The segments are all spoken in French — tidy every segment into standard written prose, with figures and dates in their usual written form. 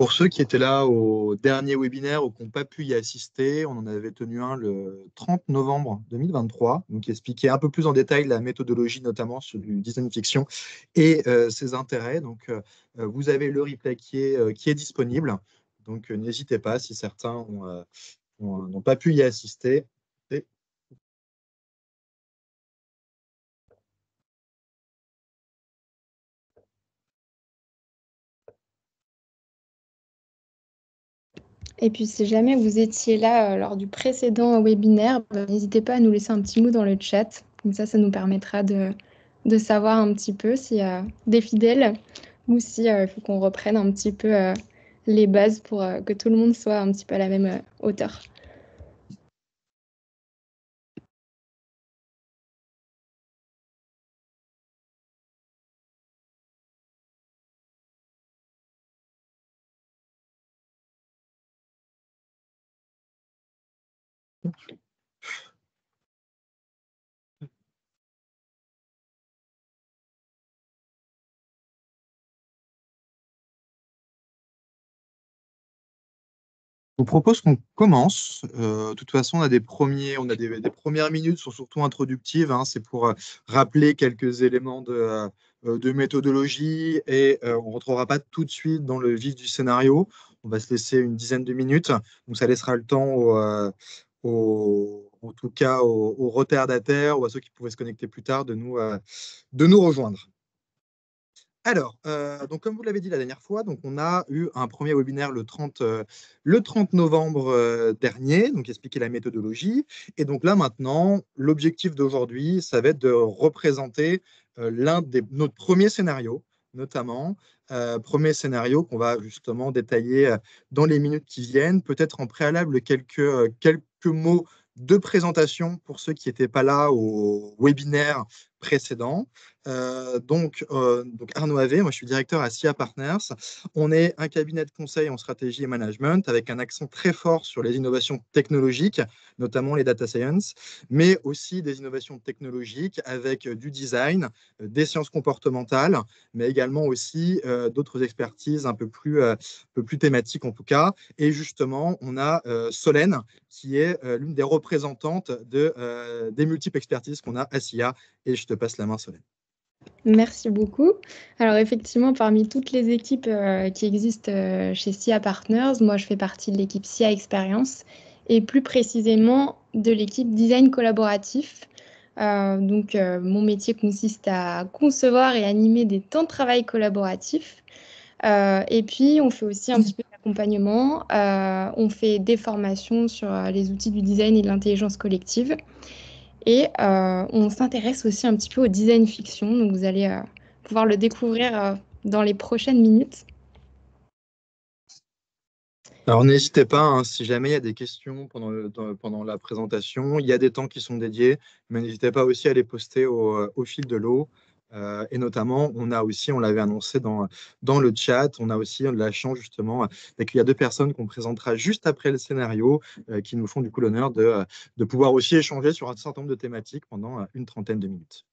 Pour ceux qui étaient là au dernier webinaire ou qui n'ont pas pu y assister, on en avait tenu un le 30 novembre 2023, donc qui expliquait un peu plus en détail la méthodologie, notamment sur du design fiction et ses intérêts. Donc, vous avez le replay qui est disponible. Donc, n'hésitez pas si certains n'ont pas pu y assister. Et puis, si jamais vous étiez là lors du précédent webinaire, n'hésitez pas à nous laisser un petit mot dans le chat. Comme ça nous permettra de savoir un petit peu s'il y a des fidèles ou s'il faut qu'on reprenne un petit peu les bases pour que tout le monde soit un petit peu à la même hauteur. Je vous propose qu'on commence. De toute façon, on a des premières minutes sont surtout introductives, hein. C'est pour rappeler quelques éléments de méthodologie et on ne rentrera pas tout de suite dans le vif du scénario. On va se laisser une dizaine de minutes. Donc, ça laissera le temps en tout cas aux retardataires ou à ceux qui pouvaient se connecter plus tard de nous rejoindre. Alors, donc comme vous l'avez dit la dernière fois, donc on a eu un premier webinaire le 30 novembre dernier, donc expliquer la méthodologie. Et donc là maintenant, l'objectif d'aujourd'hui, ça va être de représenter notre premier scénario, notamment. Premier scénario qu'on va justement détailler dans les minutes qui viennent. Peut-être en préalable quelques mots de présentation pour ceux qui n'étaient pas là au webinaire précédent. Donc Arnaud Havé, moi je suis directeur à SIA Partners. On est un cabinet de conseil en stratégie et management avec un accent très fort sur les innovations technologiques, notamment les data science, mais aussi des innovations technologiques avec du design, des sciences comportementales, mais également aussi d'autres expertises un peu plus thématiques en tout cas. Et justement, on a Solène, qui est l'une des représentantes des multiples expertises qu'on a à SIA. Et je te passe la main, Solène. Merci beaucoup. Alors effectivement, parmi toutes les équipes qui existent chez SIA Partners, moi je fais partie de l'équipe SIA Experience et plus précisément de l'équipe Design collaboratif. Mon métier consiste à concevoir et animer des temps de travail collaboratifs. Et puis, on fait aussi un petit peu d'accompagnement. On fait des formations sur les outils du design et de l'intelligence collective. Et on s'intéresse aussi un petit peu au design fiction. Donc, vous allez pouvoir le découvrir dans les prochaines minutes. Alors, n'hésitez pas, hein, si jamais il y a des questions pendant la présentation, il y a des temps qui sont dédiés, mais n'hésitez pas aussi à les poster au fil de l'eau. Et notamment, on l'avait annoncé dans le chat, on a aussi la chance justement d'accueillir deux personnes qu'on présentera juste après le scénario, qui nous font du coup l'honneur de pouvoir aussi échanger sur un certain nombre de thématiques pendant une trentaine de minutes.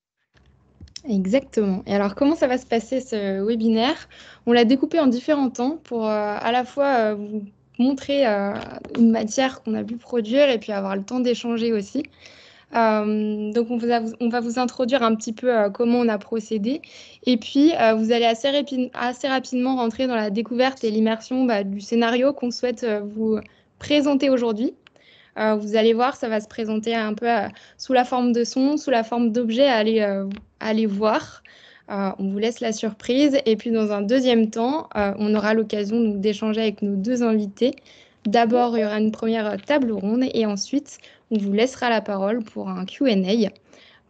Exactement. Et alors, comment ça va se passer ce webinaire? On l'a découpé en différents temps pour à la fois vous montrer une matière qu'on a pu produire et puis avoir le temps d'échanger aussi. Donc, on va vous introduire un petit peu comment on a procédé. Et puis, vous allez assez rapidement rentrer dans la découverte et l'immersion du scénario qu'on souhaite vous présenter aujourd'hui. Vous allez voir, ça va se présenter un peu sous la forme de son, sous la forme d'objets à aller voir. On vous laisse la surprise. Et puis, dans un deuxième temps, on aura l'occasion d'échanger avec nos deux invités. D'abord, il y aura une première table ronde et ensuite, on vous laissera la parole pour un Q&A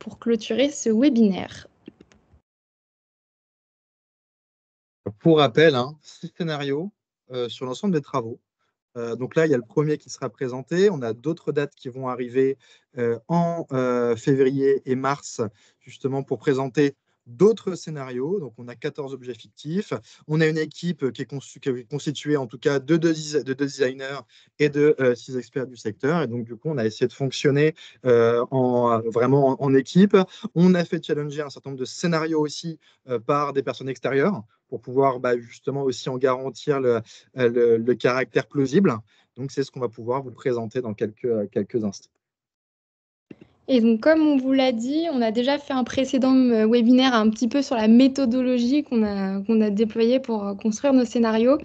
pour clôturer ce webinaire. Pour rappel, 6 scénarios sur l'ensemble des travaux. Donc là, il y a le premier qui sera présenté. On a d'autres dates qui vont arriver en février et mars, justement pour présenter d'autres scénarios. Donc, on a 14 objets fictifs. On a une équipe qui est constituée en tout cas de deux designers et de 6 experts du secteur. Et donc, du coup, on a essayé de fonctionner vraiment en équipe. On a fait challenger un certain nombre de scénarios aussi par des personnes extérieures pour pouvoir justement aussi en garantir le caractère plausible. Donc, c'est ce qu'on va pouvoir vous présenter dans quelques instants. Et donc, comme on vous l'a dit, on a déjà fait un précédent webinaire un petit peu sur la méthodologie qu'on a déployée pour construire nos scénarios.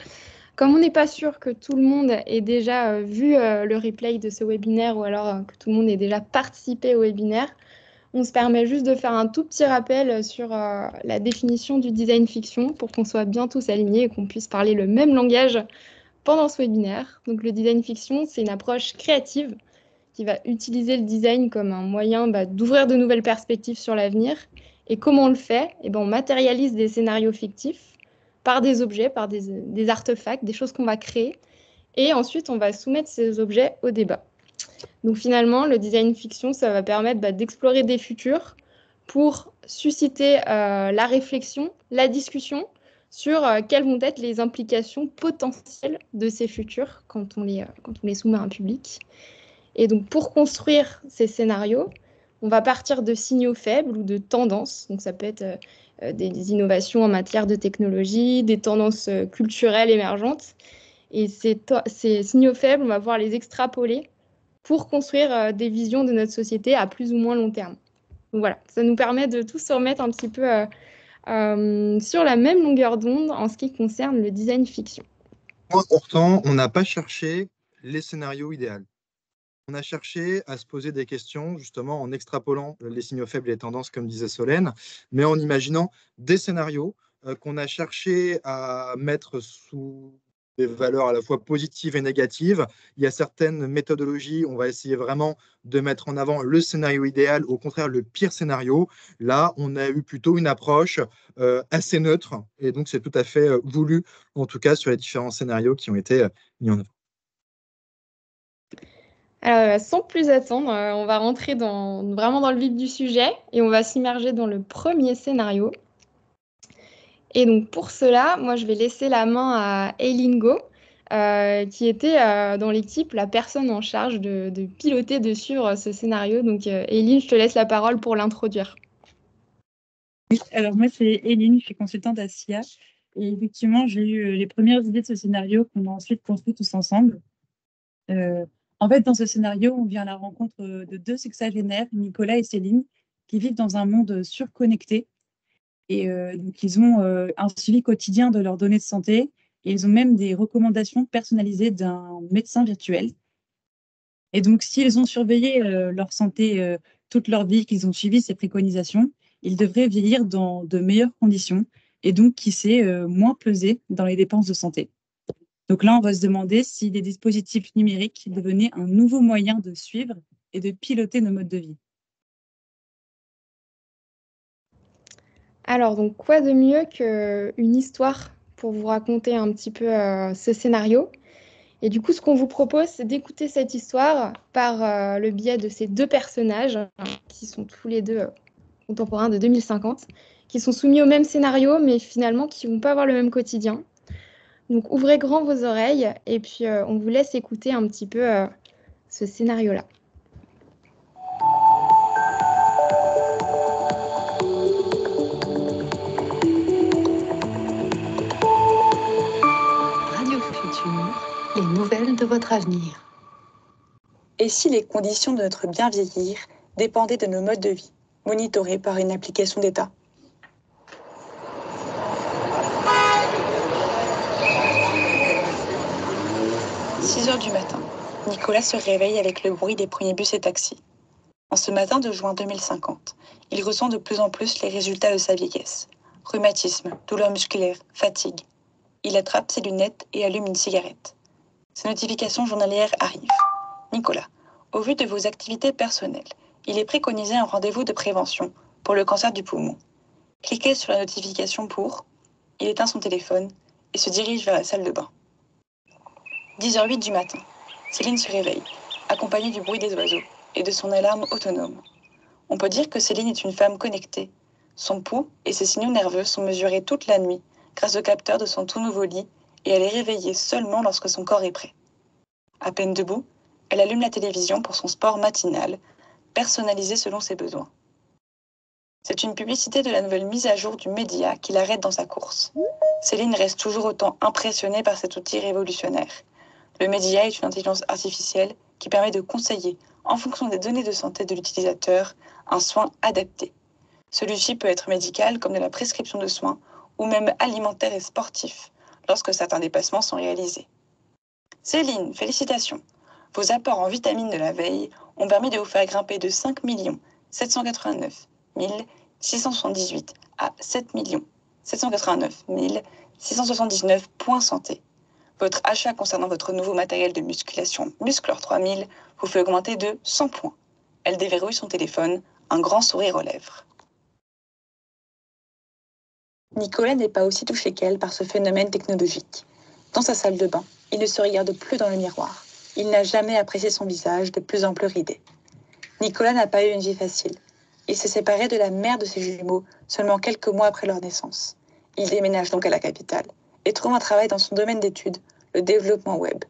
Comme on n'est pas sûr que tout le monde ait déjà vu le replay de ce webinaire ou alors que tout le monde ait déjà participé au webinaire, on se permet juste de faire un tout petit rappel sur la définition du design fiction pour qu'on soit bien tous alignés et qu'on puisse parler le même langage pendant ce webinaire. Donc, le design fiction, c'est une approche créative qui va utiliser le design comme un moyen d'ouvrir de nouvelles perspectives sur l'avenir. Et comment on le fait? On matérialise des scénarios fictifs par des objets, par des artefacts, des choses qu'on va créer. Et ensuite, on va soumettre ces objets au débat. Donc finalement, le design fiction, ça va permettre d'explorer des futurs pour susciter la réflexion, la discussion sur quelles vont être les implications potentielles de ces futurs quand on les soumet à un public. Et donc, pour construire ces scénarios, on va partir de signaux faibles ou de tendances. Donc, ça peut être des innovations en matière de technologie, des tendances culturelles émergentes. Et ces signaux faibles, on va pouvoir les extrapoler pour construire des visions de notre société à plus ou moins long terme. Donc voilà, ça nous permet de tous se remettre un petit peu sur la même longueur d'onde en ce qui concerne le design fiction. Important, on n'a pas cherché les scénarios idéaux. On a cherché à se poser des questions, justement, en extrapolant les signaux faibles et les tendances, comme disait Solène, mais en imaginant des scénarios qu'on a cherché à mettre sous des valeurs à la fois positives et négatives. Il y a certaines méthodologies, on va essayer vraiment de mettre en avant le scénario idéal, au contraire, le pire scénario. Là, on a eu plutôt une approche assez neutre, et donc c'est tout à fait voulu, en tout cas, sur les différents scénarios qui ont été mis en avant. Alors, sans plus attendre, on va rentrer vraiment dans le vif du sujet et on va s'immerger dans le premier scénario. Et donc pour cela, moi je vais laisser la main à Eileen Go, qui était dans l'équipe la personne en charge de piloter, de suivre ce scénario. Donc Eileen, je te laisse la parole pour l'introduire. Oui, alors moi c'est Eileen, je suis consultante à SIA. Et effectivement, j'ai eu les premières idées de ce scénario qu'on a ensuite construit tous ensemble. En fait, dans ce scénario, on vient à la rencontre de deux sexagénaires, Nicolas et Céline, qui vivent dans un monde surconnecté. Et donc, ils ont un suivi quotidien de leurs données de santé. Et ils ont même des recommandations personnalisées d'un médecin virtuel. Et donc, s'ils ont surveillé leur santé toute leur vie, qu'ils ont suivi ces préconisations, ils devraient vieillir dans de meilleures conditions et donc, qui sait, moins peser dans les dépenses de santé. Donc là, on va se demander si les dispositifs numériques devenaient un nouveau moyen de suivre et de piloter nos modes de vie. Alors, donc quoi de mieux qu'une histoire pour vous raconter un petit peu ce scénario? Et du coup, ce qu'on vous propose, c'est d'écouter cette histoire par le biais de ces deux personnages, qui sont tous les deux contemporains de 2050, qui sont soumis au même scénario, mais finalement qui ne vont pas avoir le même quotidien. Donc, ouvrez grand vos oreilles et puis on vous laisse écouter un petit peu ce scénario-là. Radio Futur, les nouvelles de votre avenir. Et si les conditions de notre bien vieillir dépendaient de nos modes de vie, monitorés par une application d'État? « 6 heures du matin, Nicolas se réveille avec le bruit des premiers bus et taxis. En ce matin de juin 2050, il ressent de plus en plus les résultats de sa vieillesse. Rhumatisme, douleurs musculaires, fatigue. Il attrape ses lunettes et allume une cigarette. Ses notifications journalières arrivent. Nicolas, au vu de vos activités personnelles, il est préconisé un rendez-vous de prévention pour le cancer du poumon. Cliquez sur la notification pour. Il éteint son téléphone et se dirige vers la salle de bain. 10h08 du matin, Céline se réveille, accompagnée du bruit des oiseaux et de son alarme autonome. On peut dire que Céline est une femme connectée, Son pouls et ses signaux nerveux sont mesurés toute la nuit grâce au capteur de son tout nouveau lit et elle est réveillée seulement lorsque son corps est prêt. À peine debout, elle allume la télévision pour son sport matinal, personnalisé selon ses besoins. C'est une publicité de la nouvelle mise à jour du média qui l'arrête dans sa course. Céline reste toujours autant impressionnée par cet outil révolutionnaire. Le média est une intelligence artificielle qui permet de conseiller, en fonction des données de santé de l'utilisateur, un soin adapté. Celui-ci peut être médical comme de la prescription de soins ou même alimentaire et sportif lorsque certains dépassements sont réalisés. Céline, félicitations! Vos apports en vitamines de la veille ont permis de vous faire grimper de 5 789 678 à 7 789 679 points santé. Votre achat concernant votre nouveau matériel de musculation Musclor 3000 vous fait augmenter de 100 points. Elle déverrouille son téléphone, un grand sourire aux lèvres. Nicolas n'est pas aussi touché qu'elle par ce phénomène technologique. Dans sa salle de bain, il ne se regarde plus dans le miroir. Il n'a jamais apprécié son visage de plus en plus ridé. Nicolas n'a pas eu une vie facile. Il s'est séparé de la mère de ses jumeaux seulement quelques mois après leur naissance. Il déménage donc à la capitale et trouve un travail dans son domaine d'études, le développement web.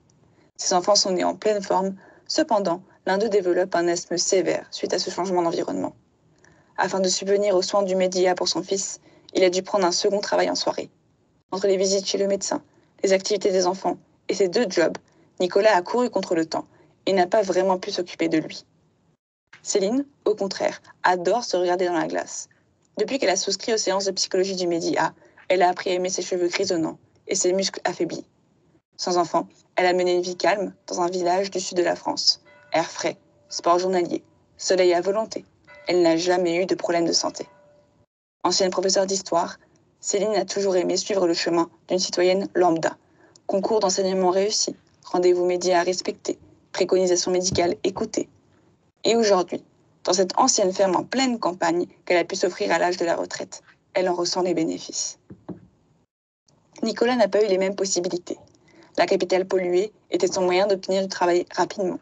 Ses enfants sont nés en pleine forme, cependant, l'un d'eux développe un asthme sévère suite à ce changement d'environnement. Afin de subvenir aux soins du média pour son fils, il a dû prendre un second travail en soirée. Entre les visites chez le médecin, les activités des enfants et ses 2 jobs, Nicolas a couru contre le temps et n'a pas vraiment pu s'occuper de lui. Céline, au contraire, adore se regarder dans la glace. Depuis qu'elle a souscrit aux séances de psychologie du média, elle a appris à aimer ses cheveux grisonnants et ses muscles affaiblis. Sans enfant, elle a mené une vie calme dans un village du sud de la France. Air frais, sport journalier, soleil à volonté. Elle n'a jamais eu de problème de santé. Ancienne professeure d'histoire, Céline a toujours aimé suivre le chemin d'une citoyenne lambda. Concours d'enseignement réussi, rendez-vous médias respectés, préconisations médicales écoutées. Et aujourd'hui, dans cette ancienne ferme en pleine campagne qu'elle a pu s'offrir à l'âge de la retraite, elle en ressent les bénéfices. Nicolas n'a pas eu les mêmes possibilités. La capitale polluée était son moyen d'obtenir du travail rapidement.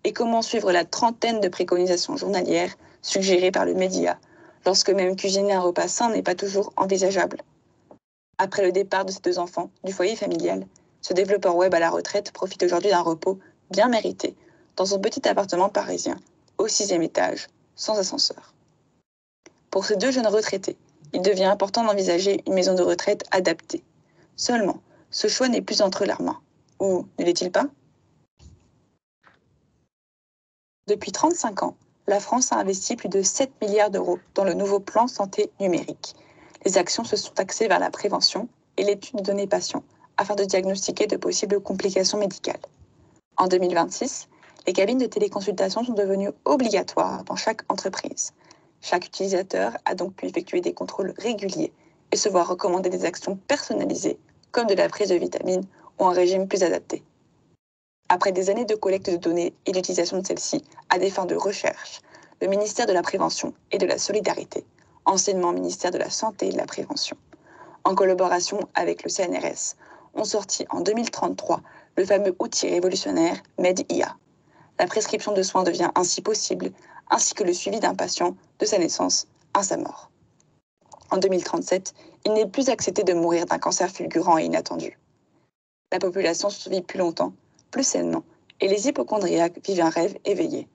Et comment suivre la trentaine de préconisations journalières suggérées par le média, lorsque même cuisiner un repas sain n'est pas toujours envisageable? Après le départ de ses 2 enfants du foyer familial, ce développeur web à la retraite profite aujourd'hui d'un repos bien mérité dans son petit appartement parisien, au 6e étage, sans ascenseur. Pour ces 2 jeunes retraités, il devient important d'envisager une maison de retraite adaptée. Seulement, ce choix n'est plus entre leurs mains. Ou ne l'est-il pas? Depuis 35 ans, la France a investi plus de 7 milliards d'euros dans le nouveau plan santé numérique. Les actions se sont axées vers la prévention et l'étude de données patients afin de diagnostiquer de possibles complications médicales. En 2026, les cabines de téléconsultation sont devenues obligatoires dans chaque entreprise. Chaque utilisateur a donc pu effectuer des contrôles réguliers et se voir recommander des actions personnalisées, comme de la prise de vitamines ou un régime plus adapté. Après des années de collecte de données et d'utilisation de celles-ci à des fins de recherche, le ministère de la Prévention et de la Solidarité, anciennement ministère de la Santé et de la Prévention, en collaboration avec le CNRS, ont sorti en 2033 le fameux outil révolutionnaire MedIA. La prescription de soins devient ainsi possible, ainsi que le suivi d'un patient de sa naissance à sa mort. En 2037, il n'est plus accepté de mourir d'un cancer fulgurant et inattendu. La population survit plus longtemps, plus sainement, et les hypocondriaques vivent un rêve éveillé.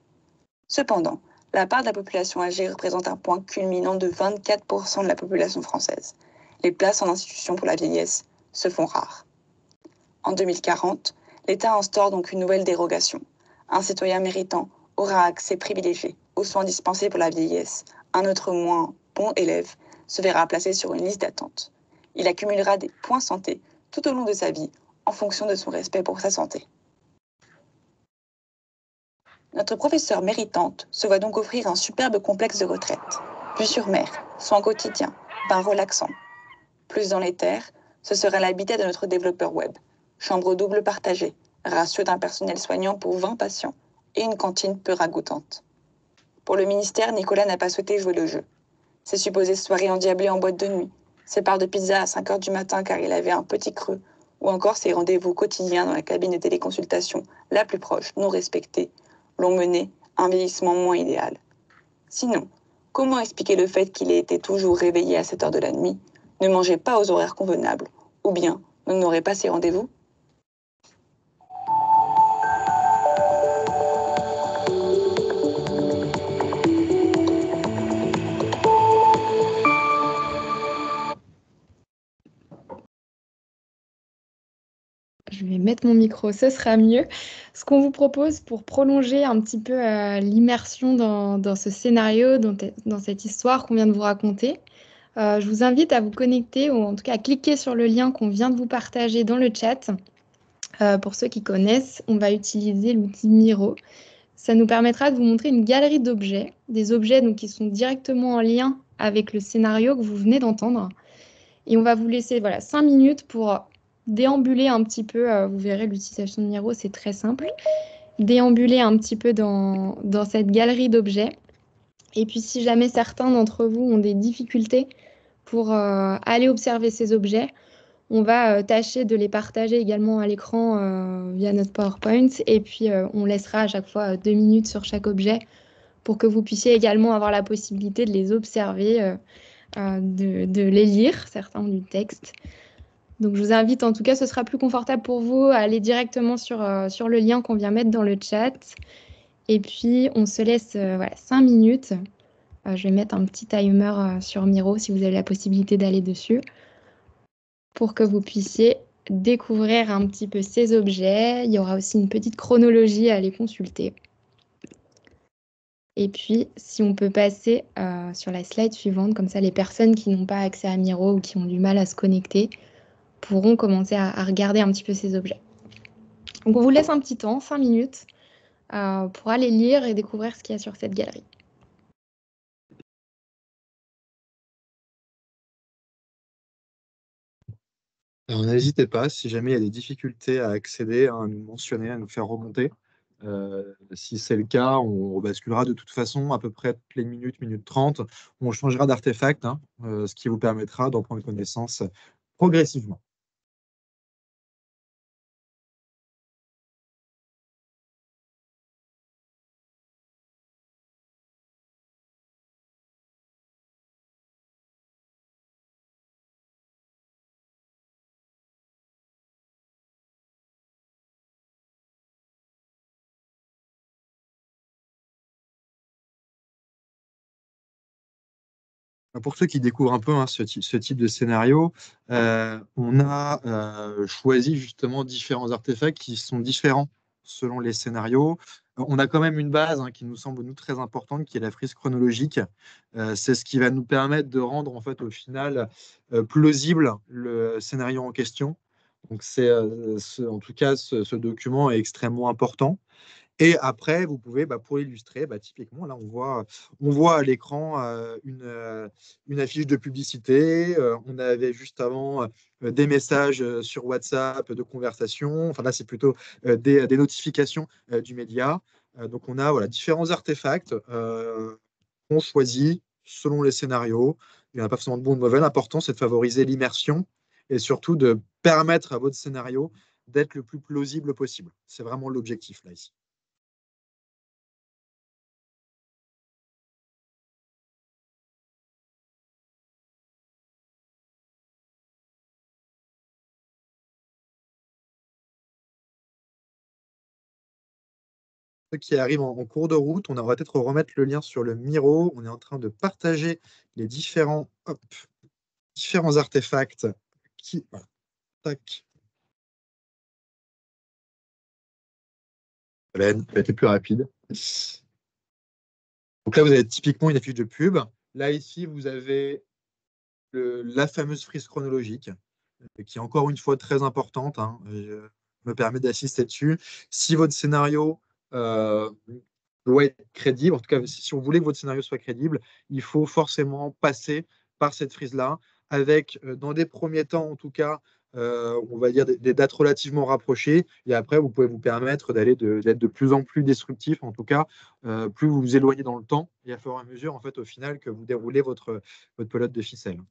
Cependant, la part de la population âgée représente un point culminant de 24% de la population française. Les places en institution pour la vieillesse se font rares. En 2040, l'État instaure donc une nouvelle dérogation. Un citoyen méritant aura accès privilégié aux soins dispensés pour la vieillesse. Un autre moins bon élève se verra placé sur une liste d'attente. Il accumulera des points santé tout au long de sa vie en fonction de son respect pour sa santé. Notre professeure méritante se voit donc offrir un superbe complexe de retraite. Vue sur mer, soins quotidiens, bains relaxants. Plus dans les terres, ce sera l'habitat de notre développeur web. Chambre double partagée, ratio d'un personnel soignant pour 20 patients et une cantine peu ragoûtante. Pour le ministère, Nicolas n'a pas souhaité jouer le jeu. Ses supposées soirées endiablées en boîte de nuit, ses parts de pizza à 5 h du matin car il avait un petit creux, ou encore ses rendez-vous quotidiens dans la cabine de téléconsultation la plus proche, non respectée, l'ont mené à un vieillissement moins idéal. Sinon, Comment expliquer le fait qu'il ait été toujours réveillé à cette heure de la nuit, ne mangeait pas aux horaires convenables, ou bien n'aurait pas ses rendez-vous? Je vais mettre mon micro, ce sera mieux. Ce qu'on vous propose pour prolonger un petit peu l'immersion dans ce scénario, dans cette histoire qu'on vient de vous raconter, je vous invite à vous connecter ou en tout cas à cliquer sur le lien qu'on vient de vous partager dans le chat. Pour ceux qui connaissent, on va utiliser l'outil Miro. Ça nous permettra de vous montrer une galerie d'objets, des objets donc, qui sont directement en lien avec le scénario que vous venez d'entendre. Et on va vous laisser 5 minutes pour déambuler un petit peu. Vous verrez, l'utilisation de Miro, c'est très simple. Déambuler un petit peu dans cette galerie d'objets. Et puis, si jamais certains d'entre vous ont des difficultés pour aller observer ces objets, on va tâcher de les partager également à l'écran via notre PowerPoint. Et puis, on laissera à chaque fois 2 minutes sur chaque objet pour que vous puissiez également avoir la possibilité de les observer, de les lire, certains ont du texte. Donc, je vous invite, en tout cas, ce sera plus confortable pour vous, à aller directement sur le lien qu'on vient mettre dans le chat. Et puis, on se laisse 5 minutes. Je vais mettre un petit timer sur Miro si vous avez la possibilité d'aller dessus pour que vous puissiez découvrir un petit peu ces objets. Il y aura aussi une petite chronologie à aller consulter. Et puis, si on peut passer sur la slide suivante, comme ça, les personnes qui n'ont pas accès à Miro ou qui ont du mal à se connecter pourront commencer à regarder un petit peu ces objets. Donc, on vous laisse un petit temps, 5 minutes, pour aller lire et découvrir ce qu'il y a sur cette galerie. Alors, n'hésitez pas, si jamais il y a des difficultés à accéder, à nous mentionner, à nous faire remonter. Si c'est le cas, on basculera de toute façon à peu près toutes les minutes, minutes 30. On changera d'artefact, ce qui vous permettra d'en prendre connaissance progressivement. Pour ceux qui découvrent un peu ce type de scénario, on a choisi justement différents artefacts qui sont différents selon les scénarios. On a quand même une base qui nous semble nous très importante, qui est la frise chronologique. C'est ce qui va nous permettre de rendre en fait au final plausible le scénario en question. Donc en tout cas ce document est extrêmement important. Et après, vous pouvez, pour illustrer, typiquement, là, on voit à l'écran une affiche de publicité. On avait juste avant des messages sur WhatsApp de conversation. Enfin, là, c'est plutôt des notifications du média. Donc, on a différents artefacts qu'on choisit selon les scénarios. Il n'y en a pas forcément de bon ou de mauvais. L'important, c'est de favoriser l'immersion et surtout de permettre à votre scénario d'être le plus plausible possible. C'est vraiment l'objectif, là, ici. Ceux qui arrivent en cours de route, on va peut-être remettre le lien sur le Miro. On est en train de partager les différents artefacts qui. Voilà, tac. Hélène, elle a été plus rapide. Donc là, vous avez typiquement une affiche de pub. Là, ici, vous avez la fameuse frise chronologique, qui est encore une fois très importante. Je me permets d'assister dessus. Si votre scénario doit être crédible, en tout cas, si on voulait que votre scénario soit crédible, il faut forcément passer par cette frise-là, avec, dans des premiers temps, en tout cas, on va dire des dates relativement rapprochées, et après, vous pouvez vous permettre d'être de plus en plus destructif, en tout cas, plus vous vous éloignez dans le temps, et à fur et à mesure, en fait, au final, que vous déroulez votre pelote de ficelle.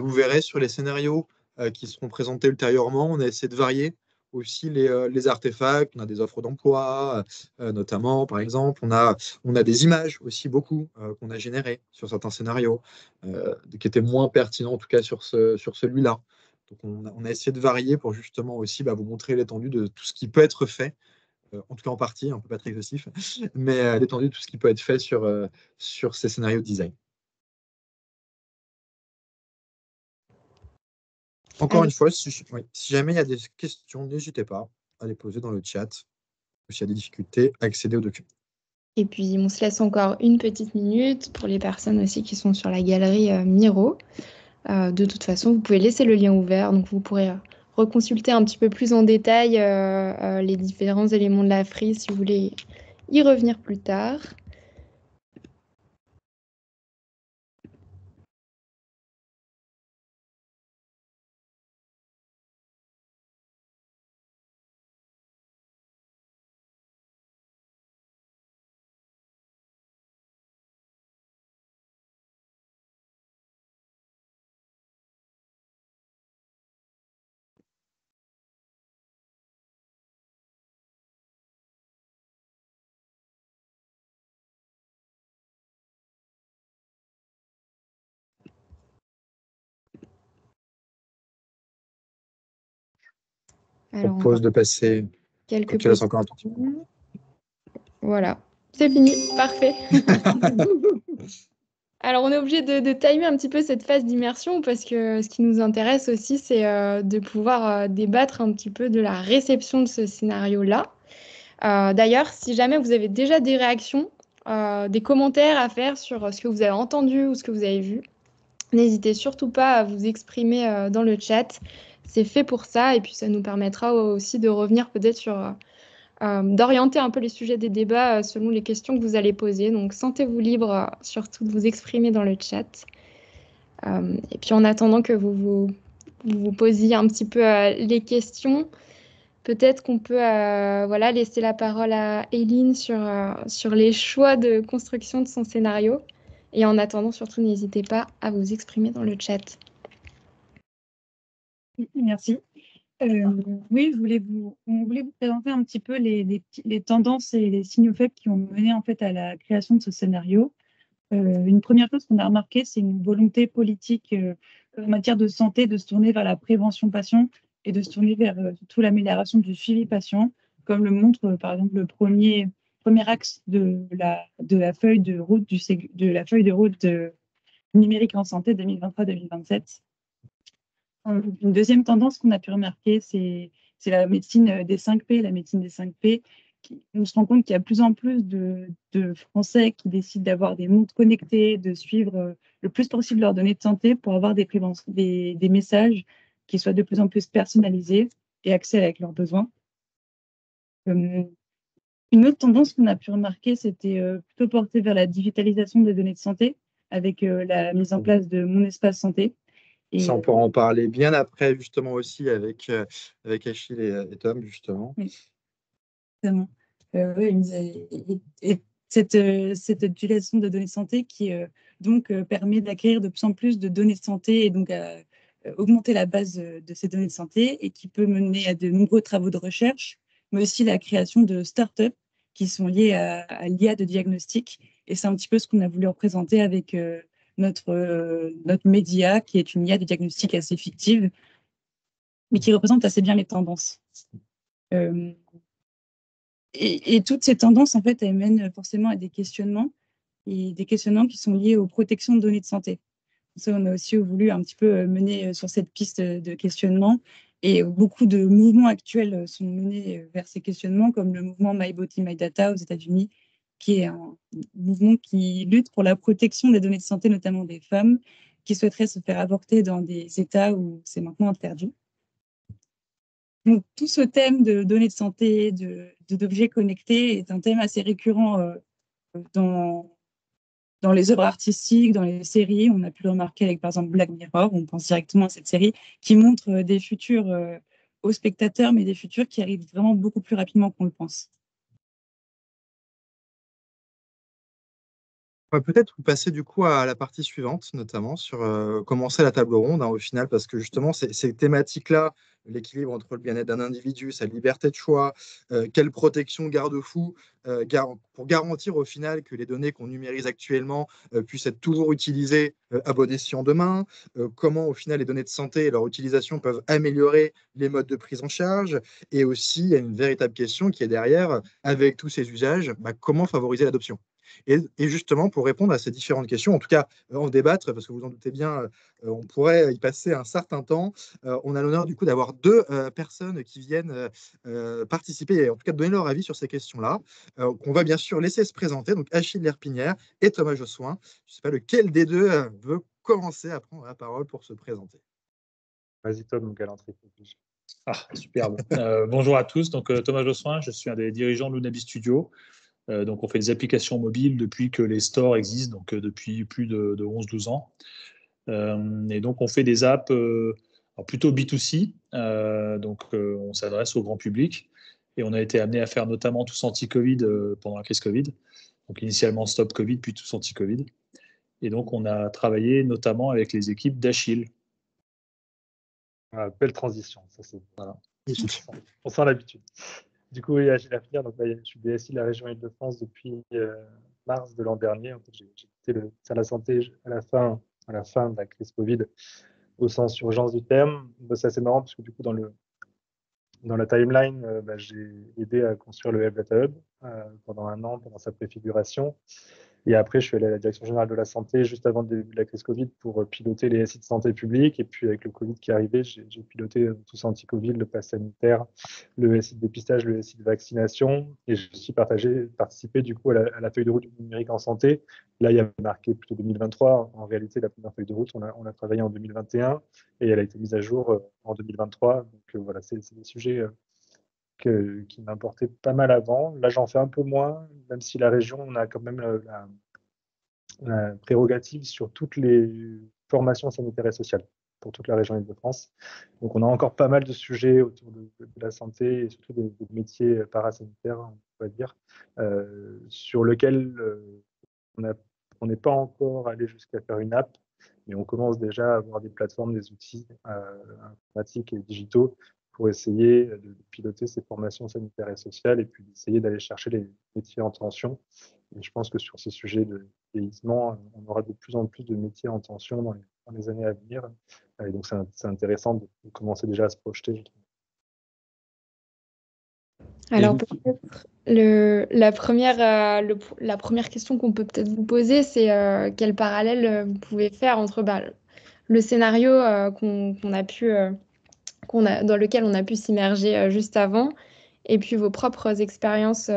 Vous verrez sur les scénarios qui seront présentés ultérieurement. On a essayé de varier aussi les artefacts. On a des offres d'emploi, notamment, par exemple. On a des images aussi, beaucoup, qu'on a générées sur certains scénarios, qui étaient moins pertinents, en tout cas sur celui-là. Donc, on a essayé de varier pour justement aussi vous montrer l'étendue de tout ce qui peut être fait, en tout cas en partie, on peut pas être exhaustif, mais l'étendue de tout ce qui peut être fait sur ces scénarios de design. Encore une fois, si jamais il y a des questions, n'hésitez pas à les poser dans le chat, ou s'il y a des difficultés à accéder aux documents. Et puis, on se laisse encore une petite minute pour les personnes aussi qui sont sur la galerie Miro. De toute façon, vous pouvez laisser le lien ouvert, donc vous pourrez reconsulter un petit peu plus en détail les différents éléments de la frise si vous voulez y revenir plus tard. Je Alors, on propose va de passer. quelques Tu laisses petits... encore un tout petit peu. Voilà, c'est fini, parfait. Alors, on est obligé de timer un petit peu cette phase d'immersion parce que ce qui nous intéresse aussi, c'est de pouvoir débattre un petit peu de la réception de ce scénario-là. D'ailleurs, si jamais vous avez déjà des réactions, des commentaires à faire sur ce que vous avez entendu ou ce que vous avez vu, n'hésitez surtout pas à vous exprimer dans le chat. C'est fait pour ça et puis ça nous permettra aussi de revenir peut-être sur d'orienter un peu les sujets des débats selon les questions que vous allez poser. Donc, sentez-vous libre surtout de vous exprimer dans le chat. Et puis, en attendant que vous posiez un petit peu les questions, peut-être qu'on peut laisser la parole à Éline sur les choix de construction de son scénario. Et en attendant, surtout, n'hésitez pas à vous exprimer dans le chat. Merci. Oui, on voulait vous présenter un petit peu les tendances et les signaux faibles qui ont mené en fait à la création de ce scénario. Une première chose qu'on a remarqué, c'est une volonté politique en matière de santé de se tourner vers la prévention patient et de se tourner vers surtout l'amélioration du suivi patient, comme le montre par exemple le premier axe de la feuille de route numérique en santé 2023-2027. Une deuxième tendance qu'on a pu remarquer, c'est la médecine des 5P, la médecine des 5P. On se rend compte qu'il y a de plus en plus de Français qui décident d'avoir des montres connectées, de suivre le plus possible leurs données de santé pour avoir des messages qui soient de plus en plus personnalisés et axés avec leurs besoins. Une autre tendance qu'on a pu remarquer, c'était plutôt porté vers la digitalisation des données de santé avec la mise en place de Mon Espace Santé. Ça, on pourra en parler bien après, justement, aussi avec Achille et Tom, justement. Oui, exactement. Et cette utilisation de données de santé qui permet d'acquérir de plus en plus de données de santé et donc à augmenter la base de ces données de santé et qui peut mener à de nombreux travaux de recherche, mais aussi la création de startups qui sont liées à l'IA de diagnostic. Et c'est un petit peu ce qu'on a voulu représenter avec notre média, qui est une IA de diagnostic assez fictive, mais qui représente assez bien les tendances. Et toutes ces tendances, en fait, elles mènent forcément à des questionnements, et des questionnements qui sont liés aux protections de données de santé. Ça, on a aussi voulu un petit peu mener sur cette piste de questionnement, et beaucoup de mouvements actuels sont menés vers ces questionnements, comme le mouvement My Body, My Data aux États-Unis, qui est un mouvement qui lutte pour la protection des données de santé, notamment des femmes qui souhaiteraient se faire avorter dans des États où c'est maintenant interdit. Donc, tout ce thème de données de santé, d'objets connectés est un thème assez récurrent dans les œuvres artistiques, dans les séries. On a pu le remarquer avec, par exemple, Black Mirror. On pense directement à cette série qui montre des futurs aux spectateurs, mais des futurs qui arrivent vraiment beaucoup plus rapidement qu'on le pense. On va peut-être passer du coup à la partie suivante, notamment sur commencer la table ronde au final, parce que justement, ces thématiques-là, l'équilibre entre le bien-être d'un individu, sa liberté de choix, quelle protection garde-fou pour garantir au final que les données qu'on numérise actuellement puissent être toujours utilisées à bon escient demain, comment au final les données de santé et leur utilisation peuvent améliorer les modes de prise en charge, et aussi il y a une véritable question qui est derrière, avec tous ces usages, comment favoriser l'adoption. Et justement, pour répondre à ces différentes questions, en tout cas en débattre, parce que vous en doutez bien, on pourrait y passer un certain temps. On a l'honneur du coup d'avoir deux personnes qui viennent participer et en tout cas donner leur avis sur ces questions-là, qu'on va bien sûr laisser se présenter. Donc Achille Lerpinière et Thomas Jossoin. Je ne sais pas lequel des deux veut commencer à prendre la parole pour se présenter. Vas-y Tom, galanterie. Superbe. Bonjour à tous, donc Thomas Jossoin, je suis un des dirigeants de Lunabi Studio. Donc on fait des applications mobiles depuis que les stores existent, donc depuis plus de 11-12 ans. Et donc on fait des apps plutôt B2C, donc on s'adresse au grand public. Et on a été amené à faire notamment Tous Anti-Covid pendant la crise Covid. Donc initialement Stop Covid, puis Tous Anti-Covid. Et donc on a travaillé notamment avec les équipes d'Achille. Belle transition, ça c'est Voilà. On sent l'habitude. Du coup, oui, Achille Lerpinière, donc je suis DSI de la région Île-de-France depuis mars de l'an dernier. En fait, j'ai quitté le ministère de la Santé à la fin de la crise Covid, au sens urgence du terme. C'est assez marrant parce que du coup, dans la timeline, j'ai aidé à construire le Health Data Hub pendant un an, pendant sa préfiguration. Et après, je suis allé à la Direction générale de la santé juste avant le début de la crise Covid pour piloter les SI de santé publique. Et puis, avec le Covid qui est arrivé, j'ai piloté Tous Anti-Covid, le pass sanitaire, le SI de dépistage, le SI de vaccination. Et j'ai aussi participé du coup à la feuille de route du numérique en santé. Là, il y a marqué plutôt 2023. En réalité, la première feuille de route, on a travaillé en 2021 et elle a été mise à jour en 2023. Donc voilà, c'est des sujets qui m'importait pas mal avant. Là, j'en fais un peu moins, même si la région, on a quand même la prérogative sur toutes les formations sanitaires et sociales pour toute la région Île-de-France. Donc, on a encore pas mal de sujets autour de la santé et surtout des métiers parasanitaires, on va dire, sur lesquels on n'est pas encore allé jusqu'à faire une app, mais on commence déjà à avoir des plateformes, des outils informatiques et digitaux pour essayer de piloter ces formations sanitaires et sociales et puis d'essayer d'aller chercher les métiers en tension. Et je pense que sur ces sujets de vieillissement, on aura de plus en plus de métiers en tension dans les années à venir. Et donc, c'est intéressant de commencer déjà à se projeter, je trouve. Alors peut-être la première question qu'on peut peut-être vous poser, c'est quel parallèle vous pouvez faire entre le scénario dans lequel on a pu s'immerger juste avant, et puis vos propres expériences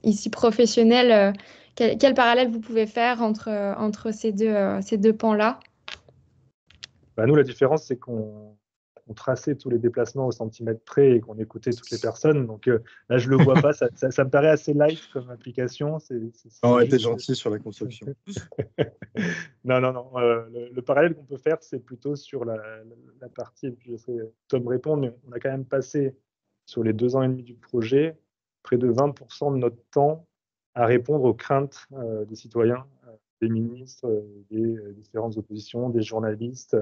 ici professionnelles. Quel parallèle vous pouvez faire entre ces deux pans-là? Nous, la différence, c'est qu'on traçait tous les déplacements au centimètre près et qu'on écoutait toutes les personnes. Donc là, je ne le vois pas. Ça me paraît assez light comme application. On a été gentil sur la construction. Non. Le parallèle qu'on peut faire, c'est plutôt sur la partie, et puis je laisserai Tom répondre, mais on a quand même passé sur les 2 ans et demi du projet près de 20% de notre temps à répondre aux craintes des citoyens, des ministres, des différentes oppositions, des journalistes.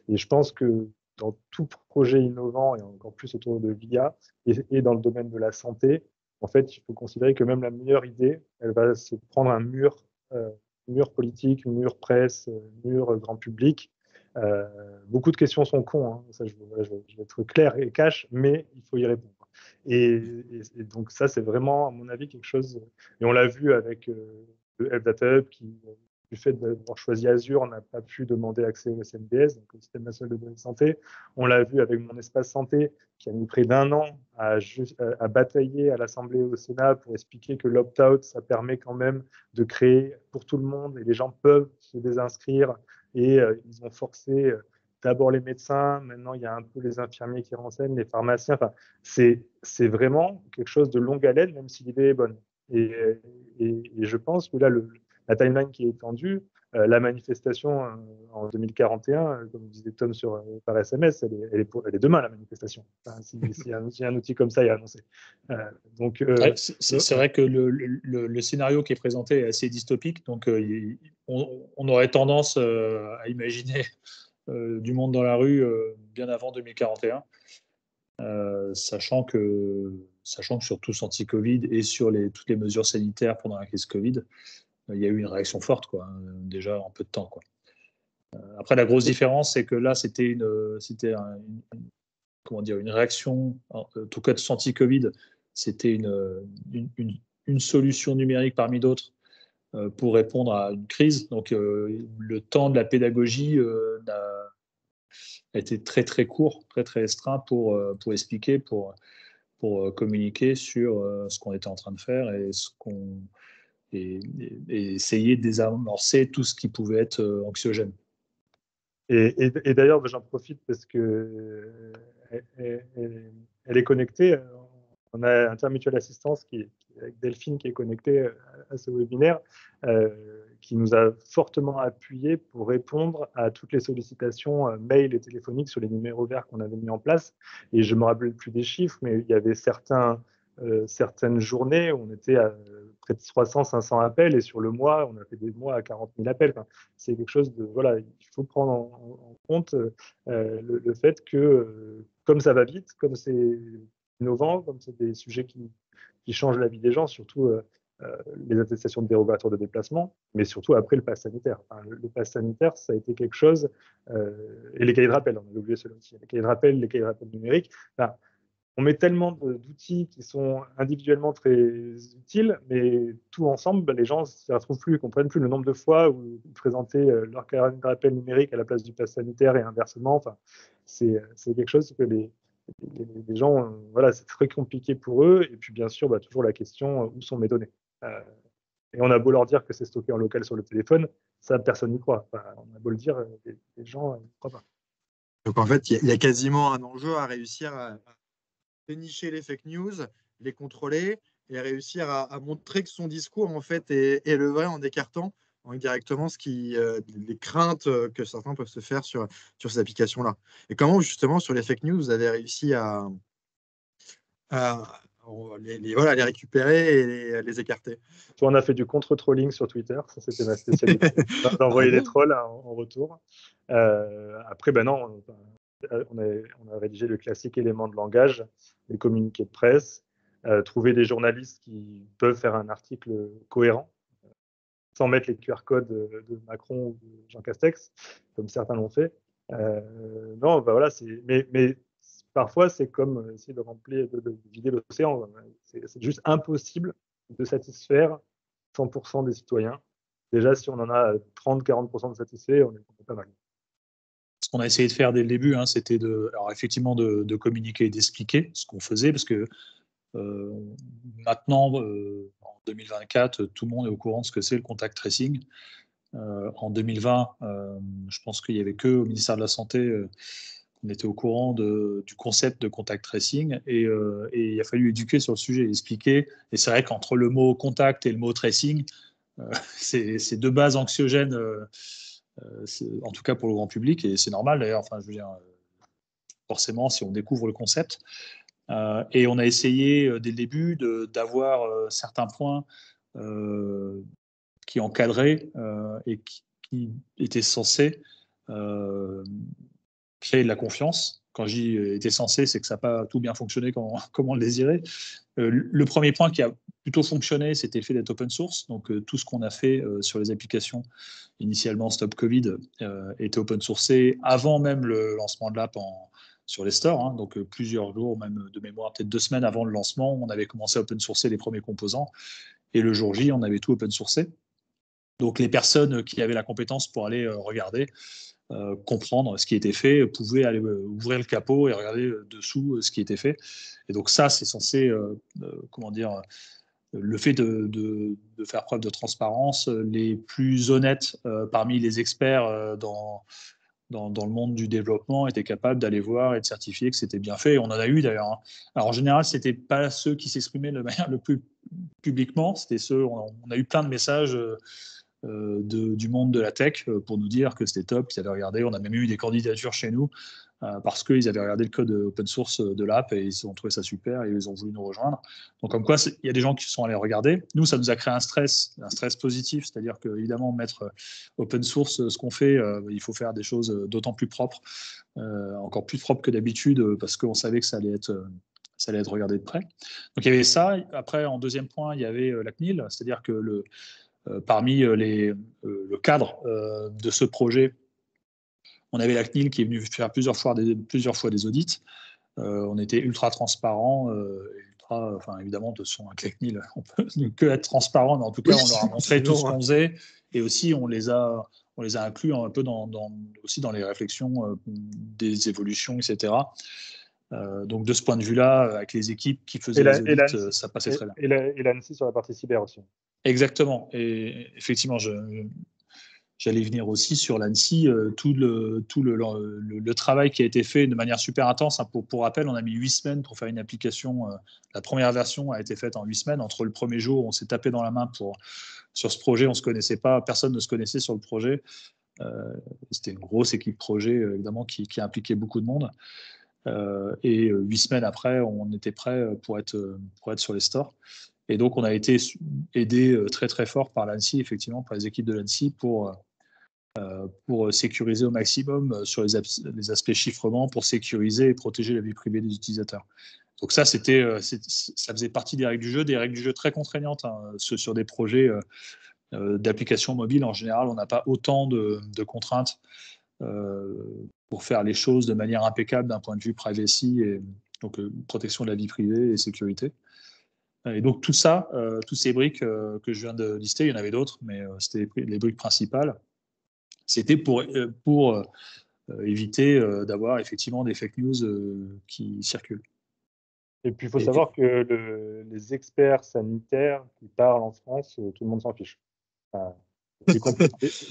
Et je pense que dans tout projet innovant, et encore plus autour de l'IA, et dans le domaine de la santé, en fait, il faut considérer que même la meilleure idée, elle va se prendre un mur politique, mur presse, mur grand public. Beaucoup de questions sont cons, hein. Ça, je vais être clair et cash, mais il faut y répondre. Et donc ça, c'est vraiment, à mon avis, quelque chose, et on l'a vu avec le Health Data Hub qui, du fait d'avoir choisi Azure, on n'a pas pu demander accès au SNDS, donc au Système national de données de santé. On l'a vu avec mon espace santé, qui a mis près d'1 an à batailler à l'Assemblée et au Sénat pour expliquer que l'opt-out, ça permet quand même de créer pour tout le monde, et les gens peuvent se désinscrire, et ils ont forcé d'abord les médecins, maintenant il y a un peu les infirmiers qui renseignent, les pharmaciens. Enfin, c'est vraiment quelque chose de longue haleine, même si l'idée est bonne. Et je pense que là, la timeline qui est étendue. La manifestation en 2041, comme disait Tom par SMS, elle est demain, la manifestation. Enfin, si un outil comme ça est annoncé. Donc, c'est vrai que le scénario qui est présenté est assez dystopique, donc on aurait tendance à imaginer du monde dans la rue bien avant 2041, sachant que sur tous anti-Covid et sur toutes les mesures sanitaires pendant la crise Covid, il y a eu une réaction forte, quoi, déjà en peu de temps, quoi. Après, la grosse différence, c'est que là, c'était comment dire, une réaction, en tout cas de anti-Covid, c'était une solution numérique parmi d'autres pour répondre à une crise. Donc, le temps de la pédagogie a été très, très court, très, très restreint pour expliquer, pour communiquer sur ce qu'on était en train de faire et essayer de désamorcer tout ce qui pouvait être anxiogène. Et d'ailleurs, j'en profite parce que elle est connectée. On a Intermutual Assistance avec Delphine qui est connectée à ce webinaire, qui nous a fortement appuyé pour répondre à toutes les sollicitations mail et téléphoniques sur les numéros verts qu'on avait mis en place. Et je ne me rappelle plus des chiffres, mais il y avait certaines journées où on était à près de 300-500 appels, et sur le mois, on a fait des mois à 40 000 appels. Enfin, c'est quelque chose de... Voilà, il faut prendre en compte le fait que, comme ça va vite, comme c'est innovant, comme c'est des sujets qui changent la vie des gens, surtout les attestations de dérogatoires de déplacement, mais surtout après le pass sanitaire. Enfin, le pass sanitaire, ça a été quelque chose... et les cahiers de rappel, on a oublié cela aussi. Les cahiers de rappel numériques... Enfin, on met tellement d'outils qui sont individuellement très utiles, mais tout ensemble, les gens ne s'y retrouvent plus, ne comprennent plus le nombre de fois où ils présentaient leur cahier de rappel numérique à la place du pass sanitaire et inversement. Enfin, c'est quelque chose que les gens, voilà, c'est très compliqué pour eux. Et puis, bien sûr, toujours la question, où sont mes données? Et on a beau leur dire que c'est stocké en local sur le téléphone, ça, personne n'y croit. Enfin, on a beau le dire, les gens n'y croient pas. Donc, en fait, il y a quasiment un enjeu à réussir à dénicher les fake news, les contrôler et réussir à montrer que son discours en fait est le vrai en écartant indirectement les craintes que certains peuvent se faire sur ces applications-là. Et comment justement sur les fake news vous avez réussi à les récupérer et les écarter? On a fait du contre-trolling sur Twitter, ça c'était ma spécialité, d'envoyer des trolls en retour. Après, non, on a rédigé le classique élément de langage, les communiqués de presse, trouver des journalistes qui peuvent faire un article cohérent, sans mettre les QR codes de Macron ou de Jean Castex, comme certains l'ont fait. Non, voilà, mais parfois c'est comme essayer de vider l'océan. C'est juste impossible de satisfaire 100% des citoyens. Déjà, si on en a 30-40% de satisfaits, on est pas mal. Ce qu'on a essayé de faire dès le début, c'était effectivement de communiquer et d'expliquer ce qu'on faisait, parce que maintenant, en 2024, tout le monde est au courant de ce que c'est le contact tracing. En 2020, je pense qu'il n'y avait qu'au ministère de la Santé qu'on était au courant du concept de contact tracing, et il a fallu éduquer sur le sujet, expliquer. Et c'est vrai qu'entre le mot contact et le mot tracing, c'est deux bases anxiogènes, en tout cas pour le grand public, et c'est normal d'ailleurs. Enfin, je veux dire, forcément, si on découvre le concept. Et on a essayé dès le début d'avoir certains points qui encadraient et qui étaient censés créer de la confiance. Quand je dis était censé, c'est que ça n'a pas tout bien fonctionné comme on le désirait. Le premier point qui a plutôt fonctionné, c'était le fait d'être open source. Donc tout ce qu'on a fait sur les applications, initialement Stop Covid, était open sourcé avant même le lancement de l'app sur les stores. Donc plusieurs jours, même de mémoire, peut-être 2 semaines avant le lancement, on avait commencé à open sourcer les premiers composants. Et le jour J, on avait tout open sourcé. Donc les personnes qui avaient la compétence pour aller regarder, comprendre ce qui était fait, pouvaient aller ouvrir le capot et regarder dessous ce qui était fait. Et donc ça, c'est censé, le fait de faire preuve de transparence, les plus honnêtes parmi les experts dans le monde du développement étaient capables d'aller voir et de certifier que c'était bien fait. Et on en a eu d'ailleurs. Alors en général, ce n'était pas ceux qui s'exprimaient de manière le plus publiquement, c'était ceux, on a eu plein de messages du monde de la tech pour nous dire que c'était top, qu'ils avaient regardé. On a même eu des candidatures chez nous parce qu'ils avaient regardé le code open source de l'app et ils ont trouvé ça super et ils ont voulu nous rejoindre. Donc comme quoi, il y a des gens qui sont allés regarder. Nous, ça nous a créé un stress positif, c'est-à-dire qu'évidemment, mettre open source ce qu'on fait, il faut faire des choses d'autant plus propres, encore plus propres que d'habitude, parce qu'on savait que ça allait être regardé de près. Donc il y avait ça. Après, en deuxième point, il y avait la CNIL, c'est-à-dire que parmi le cadre de ce projet, on avait la CNIL qui est venue faire plusieurs fois des audits. On était ultra transparent, évidemment, de toute façon, avec la CNIL, on peut que être transparent, mais en tout cas, on leur a montré tout ce qu'on faisait. Et aussi, on les a inclus un peu aussi dans les réflexions des évolutions, etc. Donc, de ce point de vue-là, avec les équipes qui faisaient les audits, ça passait très bien. Et l'ANSSI sur la partie cyber aussi. Exactement. Et effectivement, j'allais venir aussi sur l'ANSSI, tout le travail qui a été fait de manière super intense. Pour rappel, on a mis 8 semaines pour faire une application. La première version a été faite en 8 semaines. Entre le premier jour, on s'est tapé dans la main sur ce projet. On ne se connaissait pas, personne ne se connaissait sur le projet. C'était une grosse équipe projet, évidemment, qui a impliqué beaucoup de monde. Et 8 semaines après, on était prêt pour être sur les stores. Et donc, on a été aidé très, très fort par l'ANSSI, effectivement, par les équipes de l'ANSSI pour sécuriser au maximum sur les aspects chiffrement, pour sécuriser et protéger la vie privée des utilisateurs. Donc ça faisait partie des règles du jeu très contraignantes. Sur des projets d'applications mobiles, en général, on n'a pas autant de contraintes pour faire les choses de manière impeccable d'un point de vue privacy, et donc protection de la vie privée et sécurité. Et donc tout ça, toutes ces briques que je viens de lister, il y en avait d'autres, mais c'était les briques principales. C'était pour éviter d'avoir effectivement des fake news qui circulent. Et puis il faut savoir que les experts sanitaires qui parlent en France, tout le monde s'en fiche. Enfin,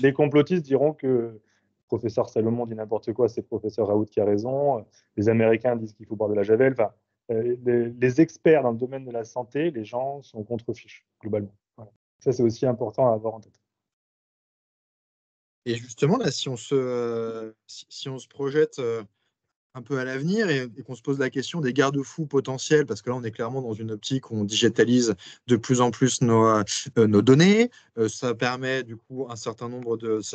les complotistes diront que professeur Salomon dit n'importe quoi, c'est professeur Raoult qui a raison. Les Américains disent qu'il faut boire de la javel. Enfin, les experts dans le domaine de la santé, les gens sont contre-fiches, globalement. Voilà. Ça, c'est aussi important à avoir en tête. Et justement, là, si on se projette un peu à l'avenir et qu'on se pose la question des garde-fous potentiels, parce que là, on est clairement dans une optique où on digitalise de plus en plus nos données. Ça permet, du coup, ça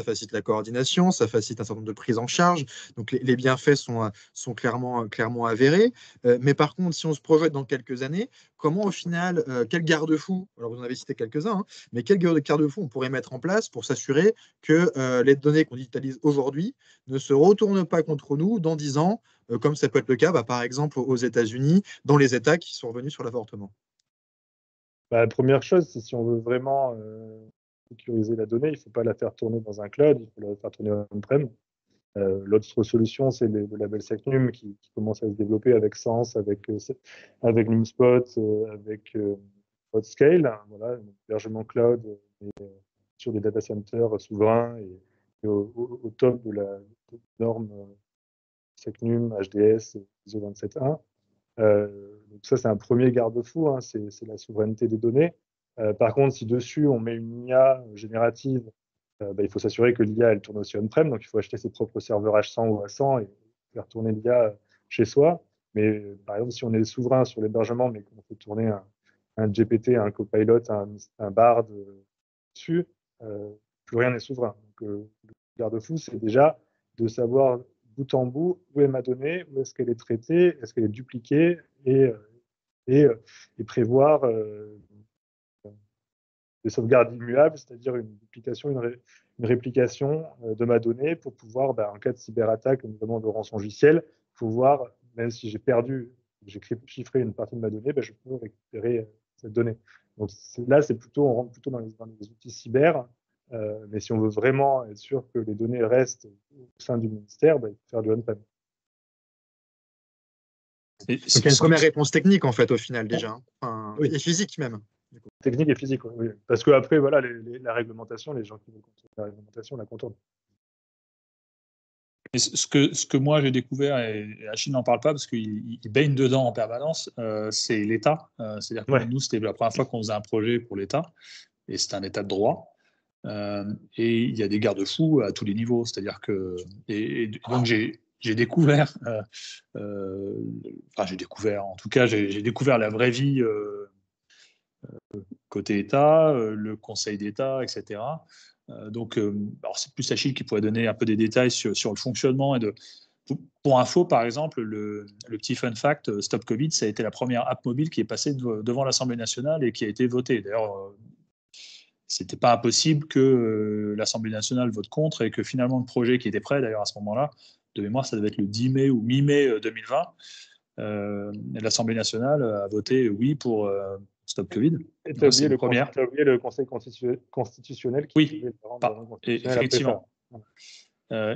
facilite la coordination, ça facilite un certain nombre de prises en charge. Donc, les bienfaits sont clairement avérés. Mais par contre, si on se projette dans quelques années, comment, au final, quel garde-fou, alors vous en avez cité quelques-uns, hein, mais quel garde-fou on pourrait mettre en place pour s'assurer que les données qu'on digitalise aujourd'hui ne se retournent pas contre nous dans 10 ans, comme ça peut être le cas, par exemple, aux États-Unis, dans les États qui sont revenus sur l'avortement? La première chose, c'est si on veut vraiment sécuriser la donnée, il ne faut pas la faire tourner dans un cloud, il faut la faire tourner on-prem. L'autre solution, c'est le label SecNum qui commence à se développer avec Sens, avec NumSpot, avec Podscale, voilà, l'hébergement cloud sur des data centers souverains et au top de la norme SecNum, HDS, ISO 271. Donc ça, c'est un premier garde-fou, hein, c'est la souveraineté des données. Par contre, si dessus, on met une IA générative, il faut s'assurer que l'IA, elle tourne aussi on-prem, donc il faut acheter ses propres serveurs H100 ou A100 et faire tourner l'IA chez soi. Mais par exemple, si on est souverain sur l'hébergement, mais qu'on fait tourner un GPT, un Copilot, un Bard dessus, plus rien n'est souverain. Donc, le garde-fou, c'est déjà de savoir bout en bout où est ma donnée, où est-ce qu'elle est traitée, est-ce qu'elle est dupliquée, et prévoir des sauvegardes immuables, c'est-à-dire une duplication, une réplication de ma donnée pour pouvoir, en cas de cyberattaque, notamment de rançongiciel, pouvoir, même si j'ai chiffré une partie de ma donnée, je peux récupérer cette donnée. Donc là, on rentre plutôt dans les outils cyber, mais si on veut vraiment être sûr que les données restent au sein du ministère, il faut faire du on-prem. Donc il y a une première réponse technique, en fait, au final, déjà. Enfin, oui. Et physique, même. Technique et physique, oui. Parce qu'après, voilà, la réglementation, les gens qui veulent contourner la réglementation la contournent. Et ce que moi j'ai découvert, et Achille n'en parle pas parce qu'il baigne dedans en permanence, c'est l'État. C'est-à-dire que nous, c'était la première fois qu'on faisait un projet pour l'État, et c'était un État de droit. Et il y a des garde-fous à tous les niveaux. C'est-à-dire que. Et donc, j'ai découvert. Enfin, j'ai découvert. En tout cas, j'ai découvert la vraie vie côté État, le Conseil d'État, etc. Donc, alors c'est plus Achille qui pourrait donner un peu des détails sur le fonctionnement. Pour info, par exemple, le petit fun fact, Stop Covid, ça a été la première app mobile qui est passée devant l'Assemblée nationale et qui a été votée. D'ailleurs, c'était pas impossible que l'Assemblée nationale vote contre et que finalement le projet qui était prêt, d'ailleurs à ce moment-là, de mémoire, ça devait être le 10 mai ou mi-mai 2020, l'Assemblée nationale a voté oui pour Stop Covid. Et tu as oublié, oublié le Conseil constitutionnel qui oui, effectivement.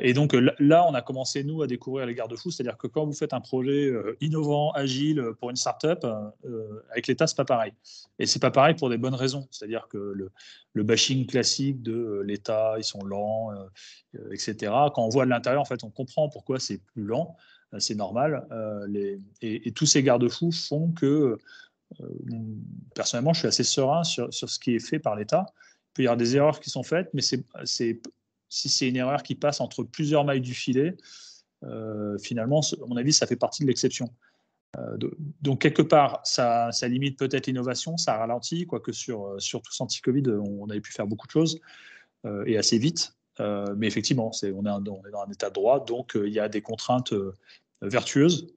Et donc là, on a commencé, nous, à découvrir les garde-fous, c'est-à-dire que quand vous faites un projet innovant, agile pour une start-up, avec l'État, c'est pas pareil. Et c'est pas pareil pour des bonnes raisons. C'est-à-dire que le bashing classique de l'État, ils sont lents, etc. Quand on voit de l'intérieur, en fait, on comprend pourquoi c'est plus lent, c'est normal. Et tous ces garde-fous font que, personnellement, je suis assez serein sur ce qui est fait par l'État. Il peut y avoir des erreurs qui sont faites, mais si c'est une erreur qui passe entre plusieurs mailles du filet, finalement, à mon avis, ça fait partie de l'exception. Donc, quelque part, ça limite peut-être l'innovation, ça ralentit, quoique sur tous anti-Covid, on avait pu faire beaucoup de choses, et assez vite. Mais effectivement, on est dans un état de droit, donc il y a des contraintes vertueuses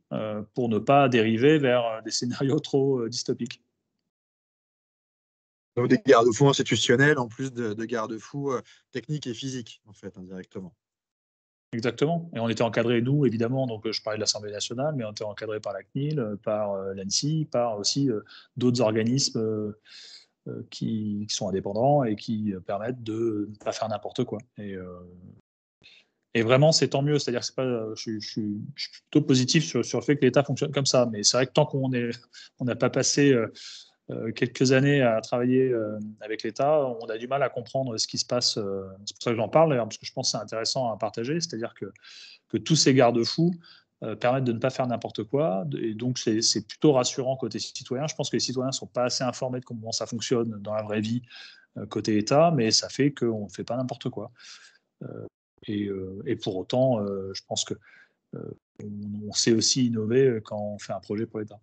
pour ne pas dériver vers des scénarios trop dystopiques. Donc des garde-fous institutionnels en plus de garde-fous techniques et physiques, en fait, indirectement. Exactement. Et on était encadré, nous, évidemment, donc je parlais de l'Assemblée nationale, mais on était encadré par la CNIL, par l'ANSSI, par aussi d'autres organismes qui sont indépendants et qui permettent de ne pas faire n'importe quoi. Et vraiment, c'est tant mieux. C'est-à-dire que je suis plutôt positif sur le fait que l'État fonctionne comme ça. Mais c'est vrai que tant qu'on n'a pas passé quelques années à travailler avec l'État, on a du mal à comprendre ce qui se passe. C'est pour ça que j'en parle, parce que je pense que c'est intéressant à partager. C'est-à-dire que tous ces garde-fous permettent de ne pas faire n'importe quoi. Et donc, c'est plutôt rassurant côté citoyen. Je pense que les citoyens ne sont pas assez informés de comment ça fonctionne dans la vraie vie côté État, mais ça fait qu'on ne fait pas n'importe quoi. Et pour autant, je pense que on sait aussi innover quand on fait un projet pour l'État.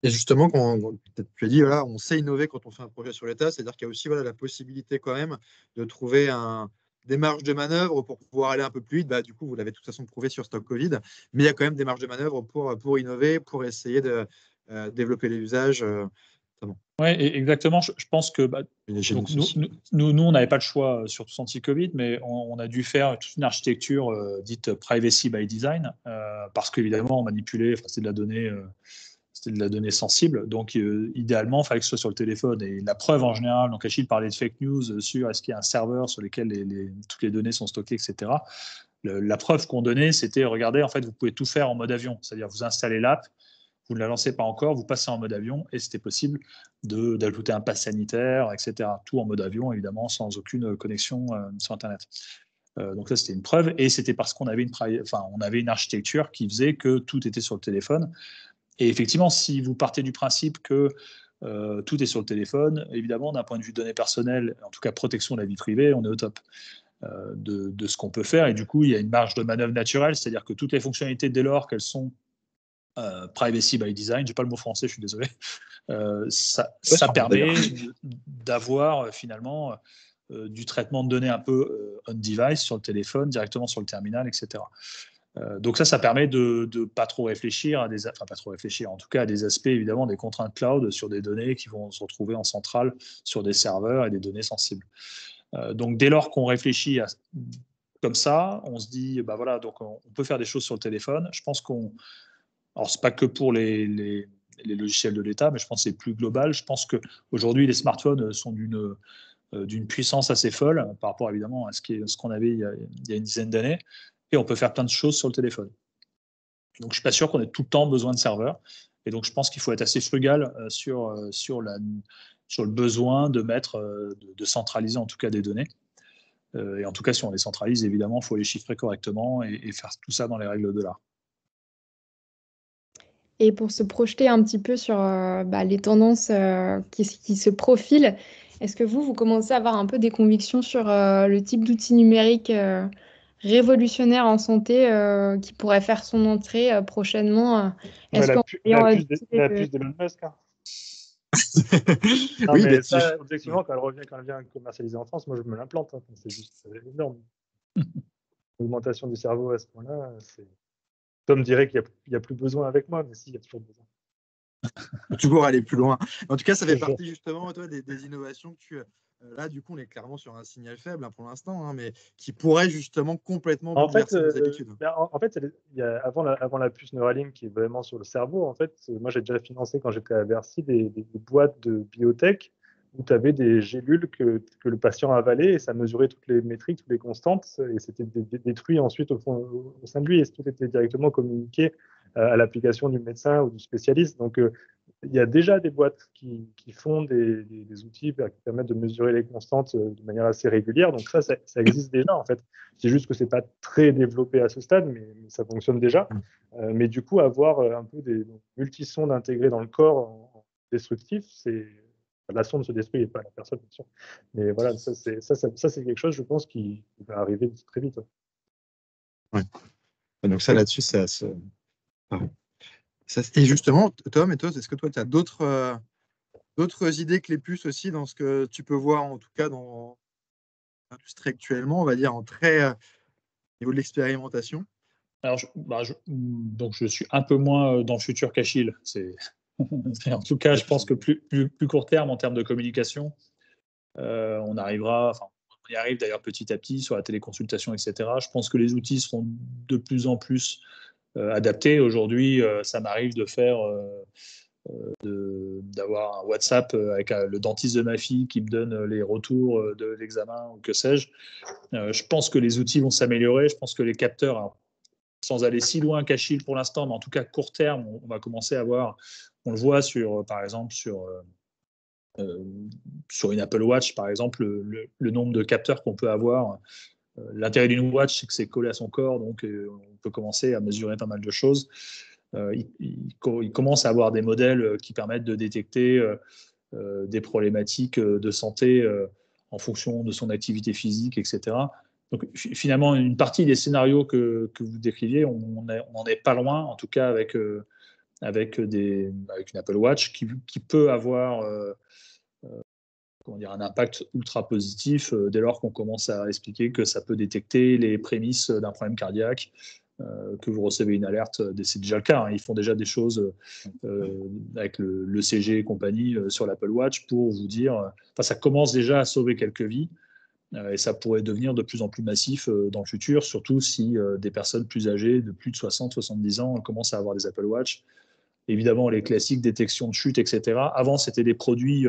Et justement, tu as dit, voilà, on sait innover quand on fait un projet sur l'État, c'est-à-dire qu'il y a aussi la possibilité quand même de trouver des marges de manœuvre pour pouvoir aller un peu plus vite. Du coup, vous l'avez de toute façon prouvé sur Stop Covid, mais il y a quand même des marges de manœuvre pour innover, pour essayer de développer les usages. Oui, exactement. Je pense que donc, nous, on n'avait pas le choix sur tout anti-Covid, mais on a dû faire toute une architecture dite privacy by design, parce qu'évidemment, on manipulait, c'est de la donnée. C'était de la donnée sensible, donc idéalement, il fallait que ce soit sur le téléphone. Et la preuve en général, donc Achille parlait de fake news sur est-ce qu'il y a un serveur sur lequel toutes les données sont stockées, etc. La preuve qu'on donnait, c'était regardez, en fait, vous pouvez tout faire en mode avion, c'est-à-dire vous installez l'app, vous ne la lancez pas encore, vous passez en mode avion, et c'était possible d'ajouter un pass sanitaire, etc. Tout en mode avion, évidemment, sans aucune connexion sur Internet. Donc ça, c'était une preuve, et c'était parce qu'on avait une architecture qui faisait que tout était sur le téléphone. Et effectivement, si vous partez du principe que tout est sur le téléphone, évidemment, d'un point de vue données personnelles, en tout cas protection de la vie privée, on est au top de ce qu'on peut faire. Et du coup, il y a une marge de manœuvre naturelle, c'est-à-dire que toutes les fonctionnalités, dès lors qu'elles sont privacy by design, je n'ai pas le mot français, je suis désolé, ça permet d'avoir finalement du traitement de données un peu on-device sur le téléphone, directement sur le terminal, etc. Donc ça permet de pas trop réfléchir en tout cas à des aspects, évidemment, des contraintes cloud sur des données qui vont se retrouver en centrale sur des serveurs et des données sensibles. Donc dès lors qu'on réfléchit comme ça, on se dit, voilà, donc on peut faire des choses sur le téléphone. Je pense alors c'est pas que pour les logiciels de l'État, mais je pense que c'est plus global. Je pense qu'aujourd'hui, les smartphones sont d'une puissance assez folle par rapport évidemment à ce qu'on avait il y a une dizaine d'années. Et on peut faire plein de choses sur le téléphone. Donc, je ne suis pas sûr qu'on ait tout le temps besoin de serveurs. Et donc, je pense qu'il faut être assez frugal sur le besoin de centraliser en tout cas des données. Et en tout cas, si on les centralise, évidemment, il faut les chiffrer correctement et faire tout ça dans les règles de l'art. Et pour se projeter un petit peu sur les tendances qui se profilent, Est-ce que vous commencez à avoir un peu des convictions sur le type d'outil numérique révolutionnaire en santé qui pourrait faire son entrée prochainement Est-ce qu'en ayant discuté la de- puce d'Elon Musk. Hein. Non, Oui, mais bah, ça, objectivement, quand elle vient commercialisée en France, moi, je me l'implante. Hein. C'est juste énorme. L'augmentation du cerveau à ce point-là, c'est... Tom dirait qu'il n'y a plus besoin avec moi, mais si, il y a toujours besoin. faut toujours aller plus loin. En tout cas, ça fait C'est ça. partie justement toi, des innovations que tu. Là, du coup, on est clairement sur un signal faible hein, pour l'instant, hein, mais qui pourrait justement complètement En fait, bouleverser nos habitudes. avant la puce Neuralink qui est vraiment sur le cerveau, en fait, moi j'ai déjà financé quand j'étais à Bercy des boîtes de biotech où tu avais des gélules que le patient avalait et ça mesurait toutes les métriques, toutes les constantes et c'était détruit ensuite au sein de lui et tout était directement communiqué à l'application du médecin ou du spécialiste. Donc, il y a déjà des boîtes qui font des outils qui permettent de mesurer les constantes de manière assez régulière. Donc ça existe déjà en fait. C'est juste que c'est pas très développé à ce stade, mais ça fonctionne déjà. Mais du coup, avoir un peu des multisondes intégrées dans le corps en destructif, c'est la sonde se détruit et pas la personne, bien sûr. Mais voilà, ça c'est quelque chose, je pense, qui va arriver très vite. Ouais. Donc ça, là-dessus, ça se... Et justement, Tom et toi, est-ce que toi, tu as d'autres idées que les puces aussi dans ce que tu peux voir, en tout cas dans l'industrie actuellement, on va dire, en très niveau de l'expérimentation? Alors, donc je suis un peu moins dans le futur qu'Achille. En tout cas, je pense que plus court terme en termes de communication, on arrivera, enfin, on y arrive d'ailleurs petit à petit sur la téléconsultation, etc. Je pense que les outils seront de plus en plus adaptés. Aujourd'hui, ça m'arrive de faire d'avoir un WhatsApp avec le dentiste de ma fille qui me donne les retours de l'examen ou que sais-je. Je pense que les outils vont s'améliorer. Je pense que les capteurs, alors, sans aller si loin qu'Achille pour l'instant, mais en tout cas court terme, on va commencer à voir, on le voit par exemple sur une Apple Watch, par exemple, le nombre de capteurs qu'on peut avoir. L'intérêt d'une watch, c'est que c'est collé à son corps, donc on peut commencer à mesurer pas mal de choses. Il commence à avoir des modèles qui permettent de détecter des problématiques de santé en fonction de son activité physique, etc. Donc finalement, une partie des scénarios que vous décriviez, on n'en est pas loin, en tout cas avec une Apple Watch qui peut avoir comment dire, un impact ultra positif dès lors qu'on commence à expliquer que ça peut détecter les prémices d'un problème cardiaque, que vous recevez une alerte. C'est déjà le cas, hein. Ils font déjà des choses avec le CG et compagnie sur l'Apple Watch pour vous dire, ça commence déjà à sauver quelques vies et ça pourrait devenir de plus en plus massif dans le futur, surtout si des personnes plus âgées, de plus de 60-70 ans, commencent à avoir des Apple Watch. Évidemment, les classiques détection de chute, etc. Avant, c'était des produits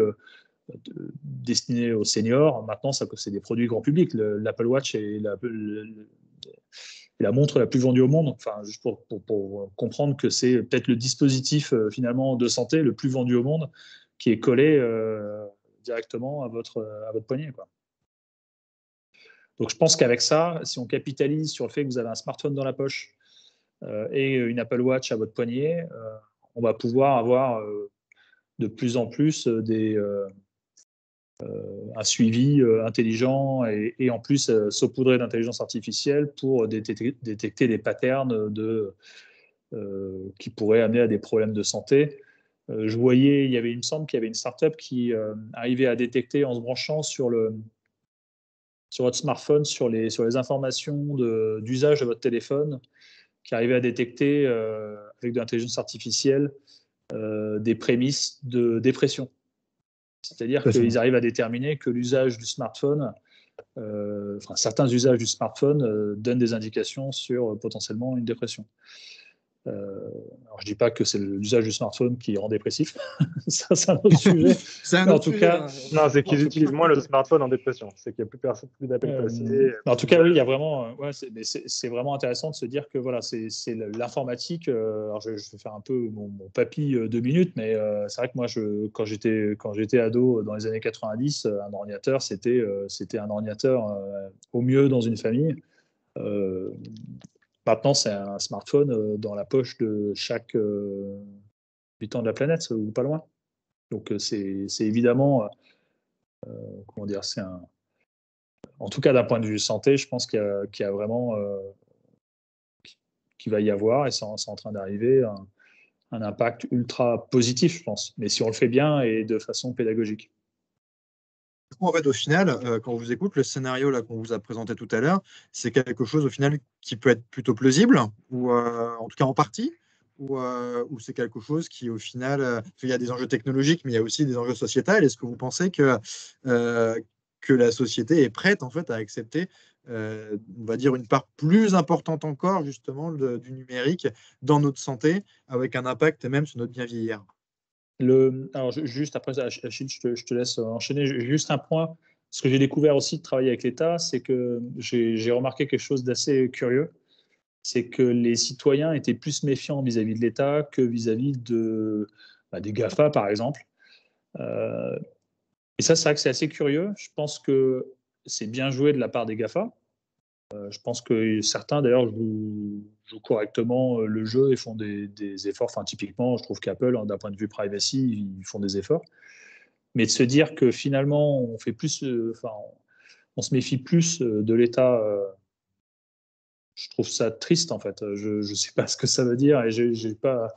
destinés aux seniors. Maintenant, c'est des produits grand public. L'Apple Watch est la montre la plus vendue au monde. Enfin, juste pour comprendre que c'est peut-être le dispositif finalement de santé le plus vendu au monde qui est collé directement à votre poignet, quoi. Donc, je pense qu'avec ça, si on capitalise sur le fait que vous avez un smartphone dans la poche et une Apple Watch à votre poignet, on va pouvoir avoir de plus en plus un suivi intelligent et en plus saupoudré d'intelligence artificielle pour détecter des patterns qui pourraient amener à des problèmes de santé. Je voyais, il me semble qu'il y avait une startup qui arrivait à détecter en se branchant sur votre smartphone, sur les informations d'usage de votre téléphone, qui arrivait à détecter avec de l'intelligence artificielle des prémices de dépression. C'est-à-dire qu'ils arrivent à déterminer que l'usage du smartphone, certains usages du smartphone donnent des indications sur potentiellement une dépression. Alors, je ne dis pas que c'est l'usage du smartphone qui rend dépressif, ça c'est un autre sujet. C'est un autre sujet. Cas, non, c'est qu'ils utilisent moins le smartphone en dépression. C'est qu'il n'y a plus personne, plus d'appels passés. En tout cas, oui, il y a vraiment, c'est vraiment intéressant de se dire que voilà, c'est l'informatique. Alors, je vais faire un peu mon papy 2 minutes, mais c'est vrai que moi, quand j'étais ado dans les années 90, un ordinateur, c'était un ordinateur au mieux dans une famille. Maintenant, c'est un smartphone dans la poche de chaque habitant de la planète, ou pas loin. Donc, c'est évidemment comment dire, en tout cas d'un point de vue santé, je pense qu'il y a vraiment qu'il va y avoir, et c'est en train d'arriver, un impact ultra positif, je pense. Mais si on le fait bien et de façon pédagogique. En fait, au final, quand on vous écoute, le scénario là qu'on vous a présenté tout à l'heure, c'est quelque chose au final qui peut être plutôt plausible, ou en tout cas en partie, ou c'est quelque chose qui au final, il y a des enjeux technologiques, mais il y a aussi des enjeux sociétals. Est-ce que vous pensez euh, que la société est prête en fait à accepter, on va dire, une part plus importante encore justement du numérique dans notre santé, avec un impact même sur notre bien vieillir? Alors, juste après, Achille, je te laisse enchaîner. Juste un point. Ce que j'ai découvert aussi de travailler avec l'État, c'est que j'ai remarqué quelque chose d'assez curieux. C'est que les citoyens étaient plus méfiants vis-à-vis de l'État que vis-à-vis des GAFA, par exemple. Et ça, c'est vrai que c'est assez curieux. Je pense que c'est bien joué de la part des GAFA. Je pense que certains, d'ailleurs, jouent correctement le jeu et font des efforts. Enfin, typiquement, je trouve qu'Apple, d'un point de vue privacy, ils font des efforts. Mais de se dire que finalement, on fait plus, on se méfie plus de l'État, je trouve ça triste, en fait. Je ne sais pas ce que ça veut dire et j'ai pas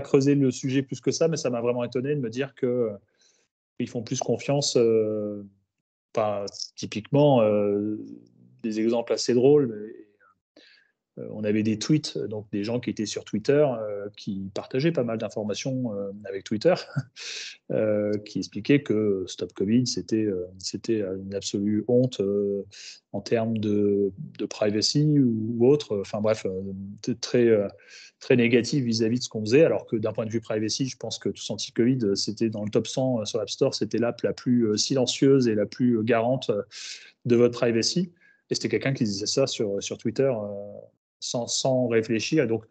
creusé le sujet plus que ça, mais ça m'a vraiment étonné de me dire qu'ils font plus confiance. Typiquement, des exemples assez drôles. On avait des tweets, donc des gens qui étaient sur Twitter, qui partageaient pas mal d'informations avec Twitter, qui expliquaient que Stop Covid, c'était une absolue honte en termes de privacy ou autre. Enfin bref, très négatif vis-à-vis de ce qu'on faisait, alors que d'un point de vue privacy, je pense que Tous Anti-Covid, c'était dans le top 100 sur l'App Store, c'était l'app la plus silencieuse et la plus garante de votre privacy. Et c'était quelqu'un qui disait ça sur Twitter sans réfléchir. Et donc,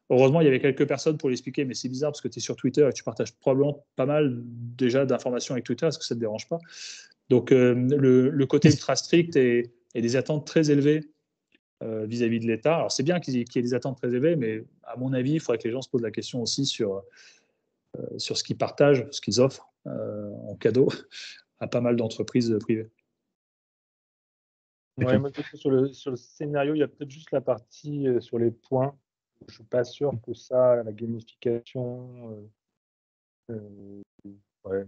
heureusement, il y avait quelques personnes pour l'expliquer, mais c'est bizarre parce que tu es sur Twitter et tu partages probablement pas mal déjà d'informations avec Twitter. Est-ce que ça ne te dérange pas? Donc, le côté ultra strict et des attentes très élevées vis-à-vis de l'État. Alors, c'est bien qu'il y ait des attentes très élevées, mais à mon avis, il faudrait que les gens se posent la question aussi sur ce qu'ils partagent, ce qu'ils offrent en cadeau à pas mal d'entreprises privées. Ouais, moi, du coup, sur le scénario, il y a peut-être juste la partie sur les points. Je ne suis pas sûr que ça, la gamification, ouais,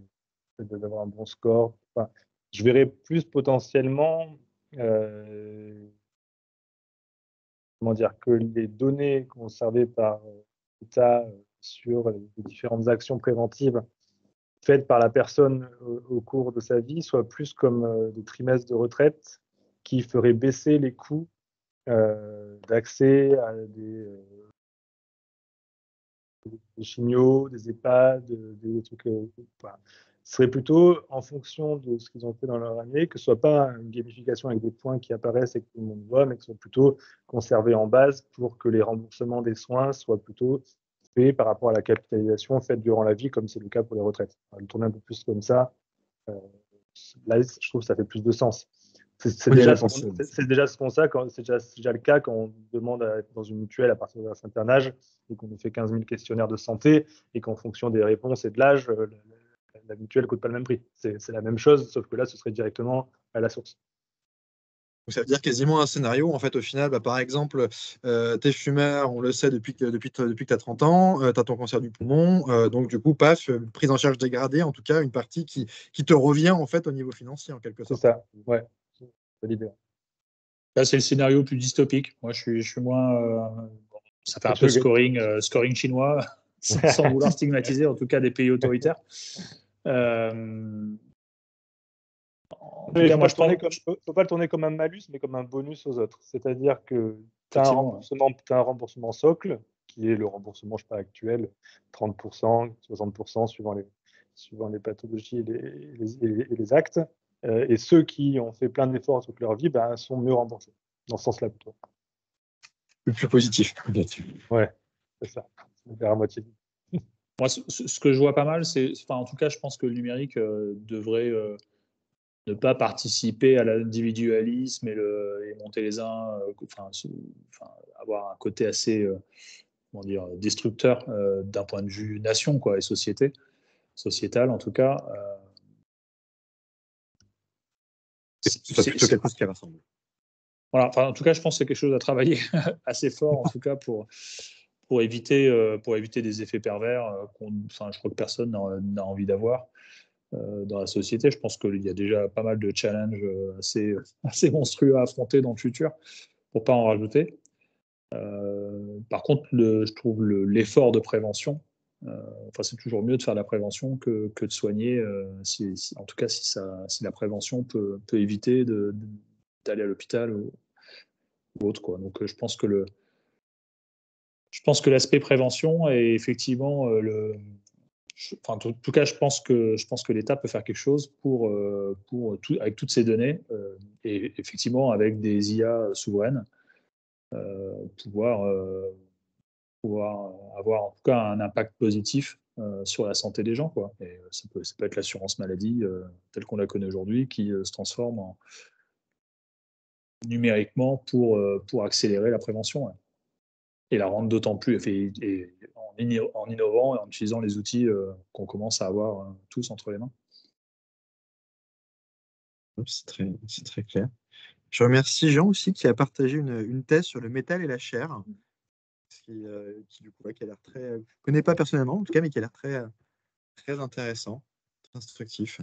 d'avoir un bon score. Enfin, je verrais plus potentiellement, comment dire, que les données conservées par l'État sur les différentes actions préventives faites par la personne au cours de sa vie soient plus comme des trimestres de retraite qui feraient baisser les coûts d'accès à des chignots, des EHPAD, des trucs. Voilà. Ce serait plutôt en fonction de ce qu'ils ont fait dans leur année, que ce soit pas une gamification avec des points qui apparaissent et que tout le monde voit, mais que ce soit plutôt conservé en base pour que les remboursements des soins soient plutôt faits par rapport à la capitalisation faite durant la vie, comme c'est le cas pour les retraites. Le tourner un peu plus comme ça, là, je trouve que ça fait plus de sens. C'est déjà le cas quand on demande à être dans une mutuelle à partir d'un certain âge et qu'on nous fait 15 000 questionnaires de santé et qu'en fonction des réponses et de l'âge, la mutuelle ne coûte pas le même prix. C'est la même chose, sauf que là, ce serait directement à la source. Donc, ça veut dire quasiment un scénario, en fait, au final, par exemple, tu es fumeur, on le sait depuis que tu as 30 ans, tu as ton cancer du poumon, donc du coup, paf, prise en charge dégradée, en tout cas, une partie qui te revient, en fait, au niveau financier, en quelque sorte. C'est ça, ouais, c'est l'idée. Là, c'est le scénario plus dystopique. Moi, je suis moins... ça fait un peu scoring chinois, sans vouloir stigmatiser, en tout cas, des pays autoritaires. Il ne faut pas le tourner comme un malus, mais comme un bonus aux autres. C'est-à-dire que tu as un remboursement socle, qui est le remboursement, je sais pas, actuel, 30%, 60%, suivant les pathologies et les actes. Et ceux qui ont fait plein d'efforts toute leur vie sont mieux remboursés, dans ce sens-là plutôt. Le plus positif. Ouais, c'est ça. C'est vers à moitié. Moi, ce que je vois pas mal, en tout cas, je pense que le numérique devrait ne pas participer à l'individualisme et monter les uns, avoir un côté assez destructeur d'un point de vue nation, quoi, et sociétal en tout cas. soit plutôt quelque chose qui rassemble. Voilà, enfin, en tout cas, je pense que c'est quelque chose à travailler assez fort, en tout cas, pour éviter des effets pervers je crois que personne n'a envie d'avoir dans la société. Je pense qu'il y a déjà pas mal de challenges assez monstrueux à affronter dans le futur, pour pas en rajouter. Par contre, je trouve l'effort de prévention, c'est toujours mieux de faire de la prévention que de soigner, en tout cas si la prévention peut éviter d'aller à l'hôpital ou autre, quoi. Donc je pense que l'aspect prévention est effectivement en tout cas, je pense que l'État peut faire quelque chose avec toutes ces données et effectivement avec des IA souveraines pouvoir avoir en tout cas un impact positif sur la santé des gens, quoi. Et ça peut être l'assurance maladie telle qu'on la connaît aujourd'hui qui se transforme numériquement pour accélérer la prévention, ouais. Et la rendre d'autant plus en innovant et en utilisant les outils qu'on commence à avoir tous entre les mains. C'est très clair. Je remercie Jean aussi qui a partagé une thèse sur le métal et la chair, qui du coup, qui a l'air très. Je ne connais pas personnellement, en tout cas, mais qui a l'air très, très intéressant, très instructif.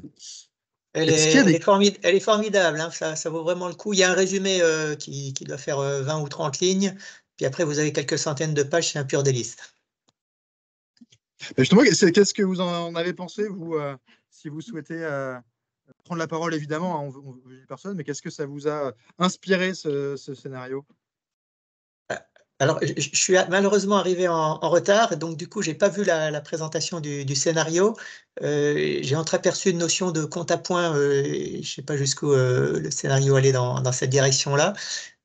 Elle est formidable, hein, ça vaut vraiment le coup. Il y a un résumé qui doit faire 20 ou 30 lignes, puis après vous avez quelques centaines de pages, c'est un pur délice. Justement, qu'est-ce que vous en avez pensé, vous, si vous souhaitez prendre la parole, évidemment, on ne dit personne, mais qu'est-ce que ça vous a inspiré, ce scénario? Alors, je suis malheureusement arrivé en retard, donc du coup, je n'ai pas vu la présentation du scénario. J'ai entreaperçu une notion de compte à point, je ne sais pas jusqu'où le scénario allait dans cette direction-là.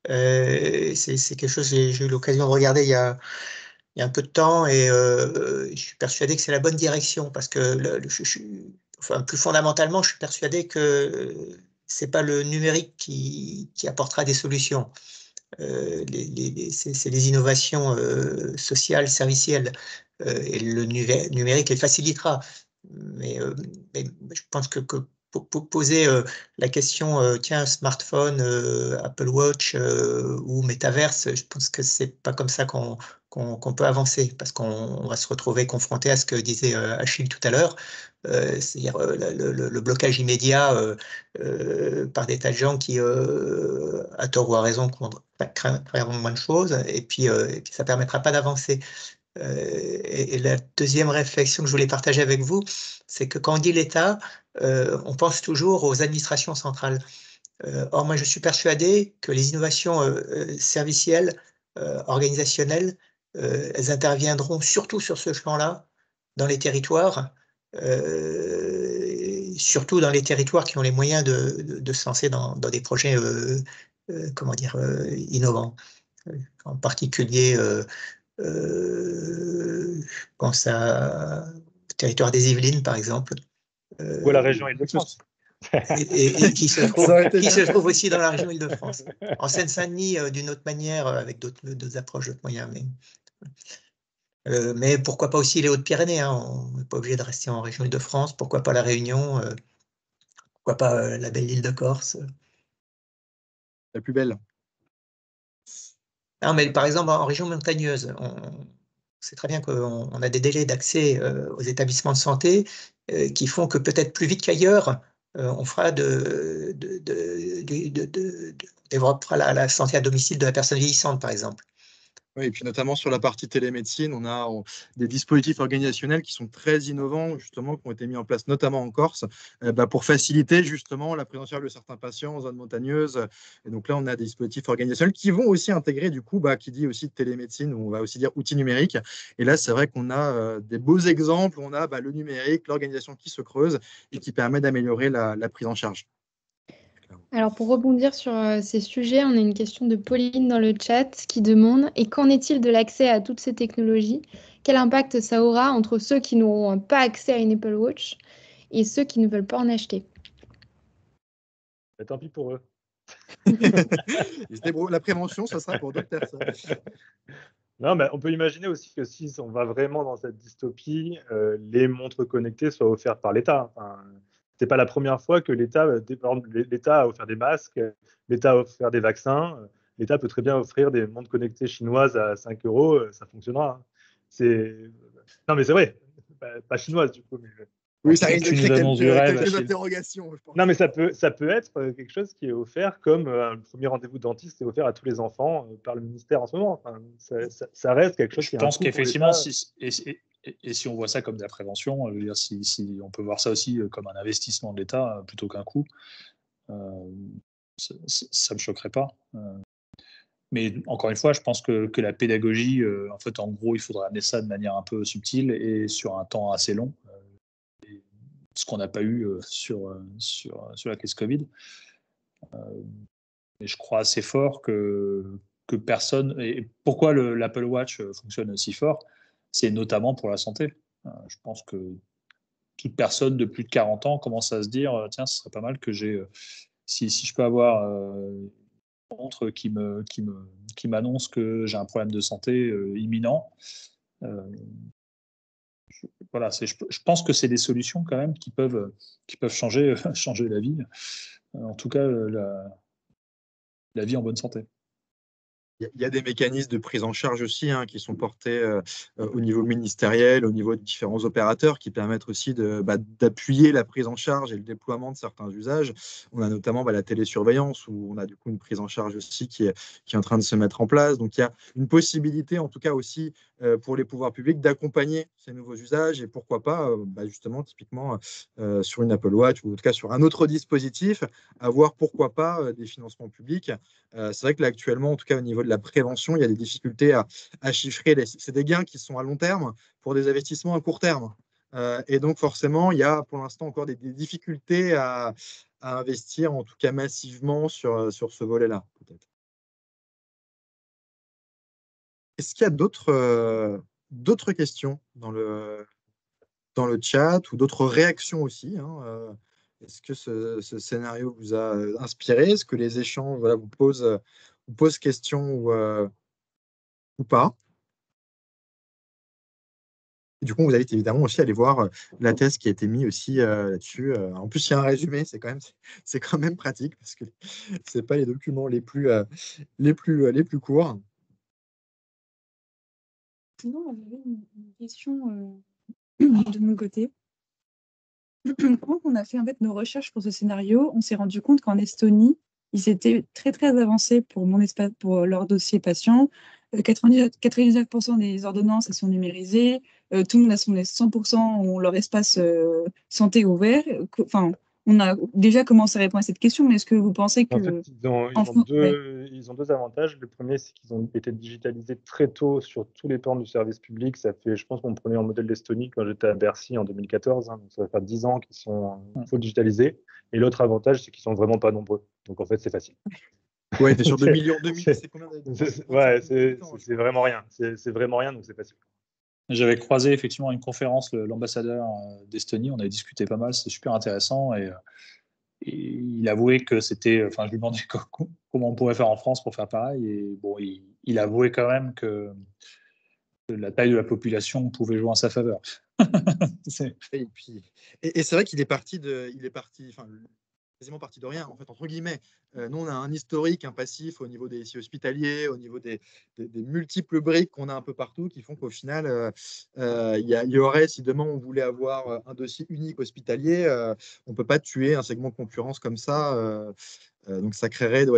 C'est quelque chose que j'ai eu l'occasion de regarder il y a un peu de temps et je suis persuadé que c'est la bonne direction parce que plus fondamentalement, je suis persuadé que ce n'est pas le numérique qui apportera des solutions. C'est les innovations sociales, servicielles, et le numérique les facilitera. Mais je pense que pour poser la question, tiens, smartphone, Apple Watch ou Metaverse, je pense que c'est pas comme ça qu'on peut avancer, parce qu'on va se retrouver confronté à ce que disait Achille tout à l'heure, c'est-à-dire le blocage immédiat par des tas de gens qui, à tort ou à raison, créeront moins de choses, et puis ça ne permettra pas d'avancer. Et la deuxième réflexion que je voulais partager avec vous, c'est que quand on dit l'État, on pense toujours aux administrations centrales. Or, moi, je suis persuadé que les innovations servicielles, organisationnelles, elles interviendront surtout sur ce champ-là, dans les territoires, surtout dans les territoires qui ont les moyens de se lancer dans des projets innovants. En particulier, je pense au territoire des Yvelines, par exemple. Ou à la région Île-de-France. Et qui se trouve aussi dans la région Île-de-France. En Seine-Saint-Denis, d'une autre manière, avec d'autres approches, d'autres moyens. Mais pourquoi pas aussi les Hautes-Pyrénées, hein, on n'est pas obligé de rester en région Île-de-France. Pourquoi pas la Réunion, pourquoi pas la belle île de Corse. La plus belle. Non, mais par exemple, en région montagneuse, on sait très bien qu'on a des délais d'accès aux établissements de santé qui font que peut-être plus vite qu'ailleurs, on fera développera la santé à domicile de la personne vieillissante, par exemple. Oui, et puis notamment sur la partie télémédecine, on a des dispositifs organisationnels qui sont très innovants, justement, qui ont été mis en place notamment en Corse, pour faciliter justement la prise en charge de certains patients en zone montagneuse. Et donc là, on a des dispositifs organisationnels qui vont aussi intégrer, du coup, qui dit aussi télémédecine, on va aussi dire outils numériques. Et là, c'est vrai qu'on a des beaux exemples, on a le numérique, l'organisation qui se creuse et qui permet d'améliorer la prise en charge. Alors, pour rebondir sur ces sujets, on a une question de Pauline dans le chat qui demande: et qu'en est-il de l'accès à toutes ces technologies? Quel impact ça aura entre ceux qui n'auront pas accès à une Apple Watch et ceux qui ne veulent pas en acheter? Tant pis pour eux. La prévention, ça sera pour d'autres personnes. Non, mais on peut imaginer aussi que si on va vraiment dans cette dystopie, les montres connectées soient offertes par l'État. Enfin, C'est pas la première fois que l'État a offert des masques, l'État a offert des vaccins. L'État peut très bien offrir des montres connectées chinoises à 5 €, ça fonctionnera. Non, mais c'est vrai, pas chinoises du coup. Mais... Oui, ça risque de créer quelques Achille. interrogations, je pense. Non, mais ça peut être quelque chose qui est offert comme le premier rendez-vous dentiste est offert à tous les enfants par le ministère en ce moment. Enfin, ça reste quelque chose qui est Je pense qu'effectivement, si on voit ça comme de la prévention, je veux dire, si on peut voir ça aussi comme un investissement de l'État plutôt qu'un coût, ça ne me choquerait pas. Mais encore une fois, je pense que la pédagogie, en fait, en gros, il faudra amener ça de manière un peu subtile et sur un temps assez long, ce qu'on n'a pas eu sur la crise Covid. Mais je crois assez fort que personne. Et pourquoi l'Apple Watch fonctionne aussi fort, c'est notamment pour la santé. Je pense que toute personne de plus de 40 ans commence à se dire tiens, ce serait pas mal que j'ai. Si je peux avoir une montre qui m'annonce que j'ai un problème de santé imminent. Voilà, je pense que c'est des solutions quand même qui peuvent changer la vie. En tout cas, la vie en bonne santé. Il y a des mécanismes de prise en charge aussi qui sont portés au niveau ministériel, au niveau de différents opérateurs qui permettent aussi d'appuyer la prise en charge et le déploiement de certains usages. On a notamment la télésurveillance où on a du coup une prise en charge aussi qui est en train de se mettre en place. Donc il y a une possibilité en tout cas aussi pour les pouvoirs publics d'accompagner ces nouveaux usages et pourquoi pas justement typiquement sur une Apple Watch ou en tout cas sur un autre dispositif, avoir pourquoi pas des financements publics. C'est vrai que là actuellement, en tout cas au niveau de la prévention, il y a des difficultés à chiffrer. C'est des gains qui sont à long terme pour des investissements à court terme. Et donc forcément, il y a pour l'instant encore des difficultés à investir, en tout cas massivement, sur ce volet-là, peut-être. Est-ce qu'il y a d'autres questions dans le chat ou d'autres réactions aussi Est-ce que ce scénario vous a inspiré? Est-ce que les échanges vous posent question ou pas? Et du coup, vous allez évidemment aussi aller voir la thèse qui a été mise aussi là-dessus. En plus, il y a un résumé, c'est quand même pratique parce que ce pas les documents les plus courts. Sinon, j'avais une question de mon côté. Quand on a fait en fait nos recherches pour ce scénario, on s'est rendu compte qu'en Estonie, ils étaient très très avancés pour leur dossier patient. 99% des ordonnances elles sont numérisées. Tout le monde a 100% ont leur espace santé ouvert. Enfin, on a déjà commencé à répondre à cette question, mais est-ce que vous pensez que... En fait, ils ont deux avantages. Le premier, c'est qu'ils ont été digitalisés très tôt sur tous les plans du service public. Ça fait, je pense, mon premier modèle d'Estonie quand j'étais à Bercy en 2014. Donc ça va faire 10 ans qu'ils sont full digitalisés. Et l'autre avantage, c'est qu'ils sont vraiment pas nombreux. Donc en fait, c'est facile. Ouais, t'es sur 2 millions. C'est combien c'est vraiment rien. C'est vraiment rien, donc c'est facile. J'avais croisé effectivement une conférence, l'ambassadeur d'Estonie. On avait discuté pas mal, c'était super intéressant. Et il avouait que c'était. Enfin, je lui demandais comment on pourrait faire en France pour faire pareil. Et bon, il avouait quand même que la taille de la population pouvait jouer en sa faveur. Et c'est vrai qu'il est parti quasiment parti de rien, en fait, entre guillemets. Nous, on a un historique, un passif au niveau des SI hospitaliers, au niveau des multiples briques qu'on a un peu partout, qui font qu'au final, il y aurait, si demain on voulait avoir un dossier unique hospitalier, on ne peut pas tuer un segment de concurrence comme ça. Donc, ça créerait on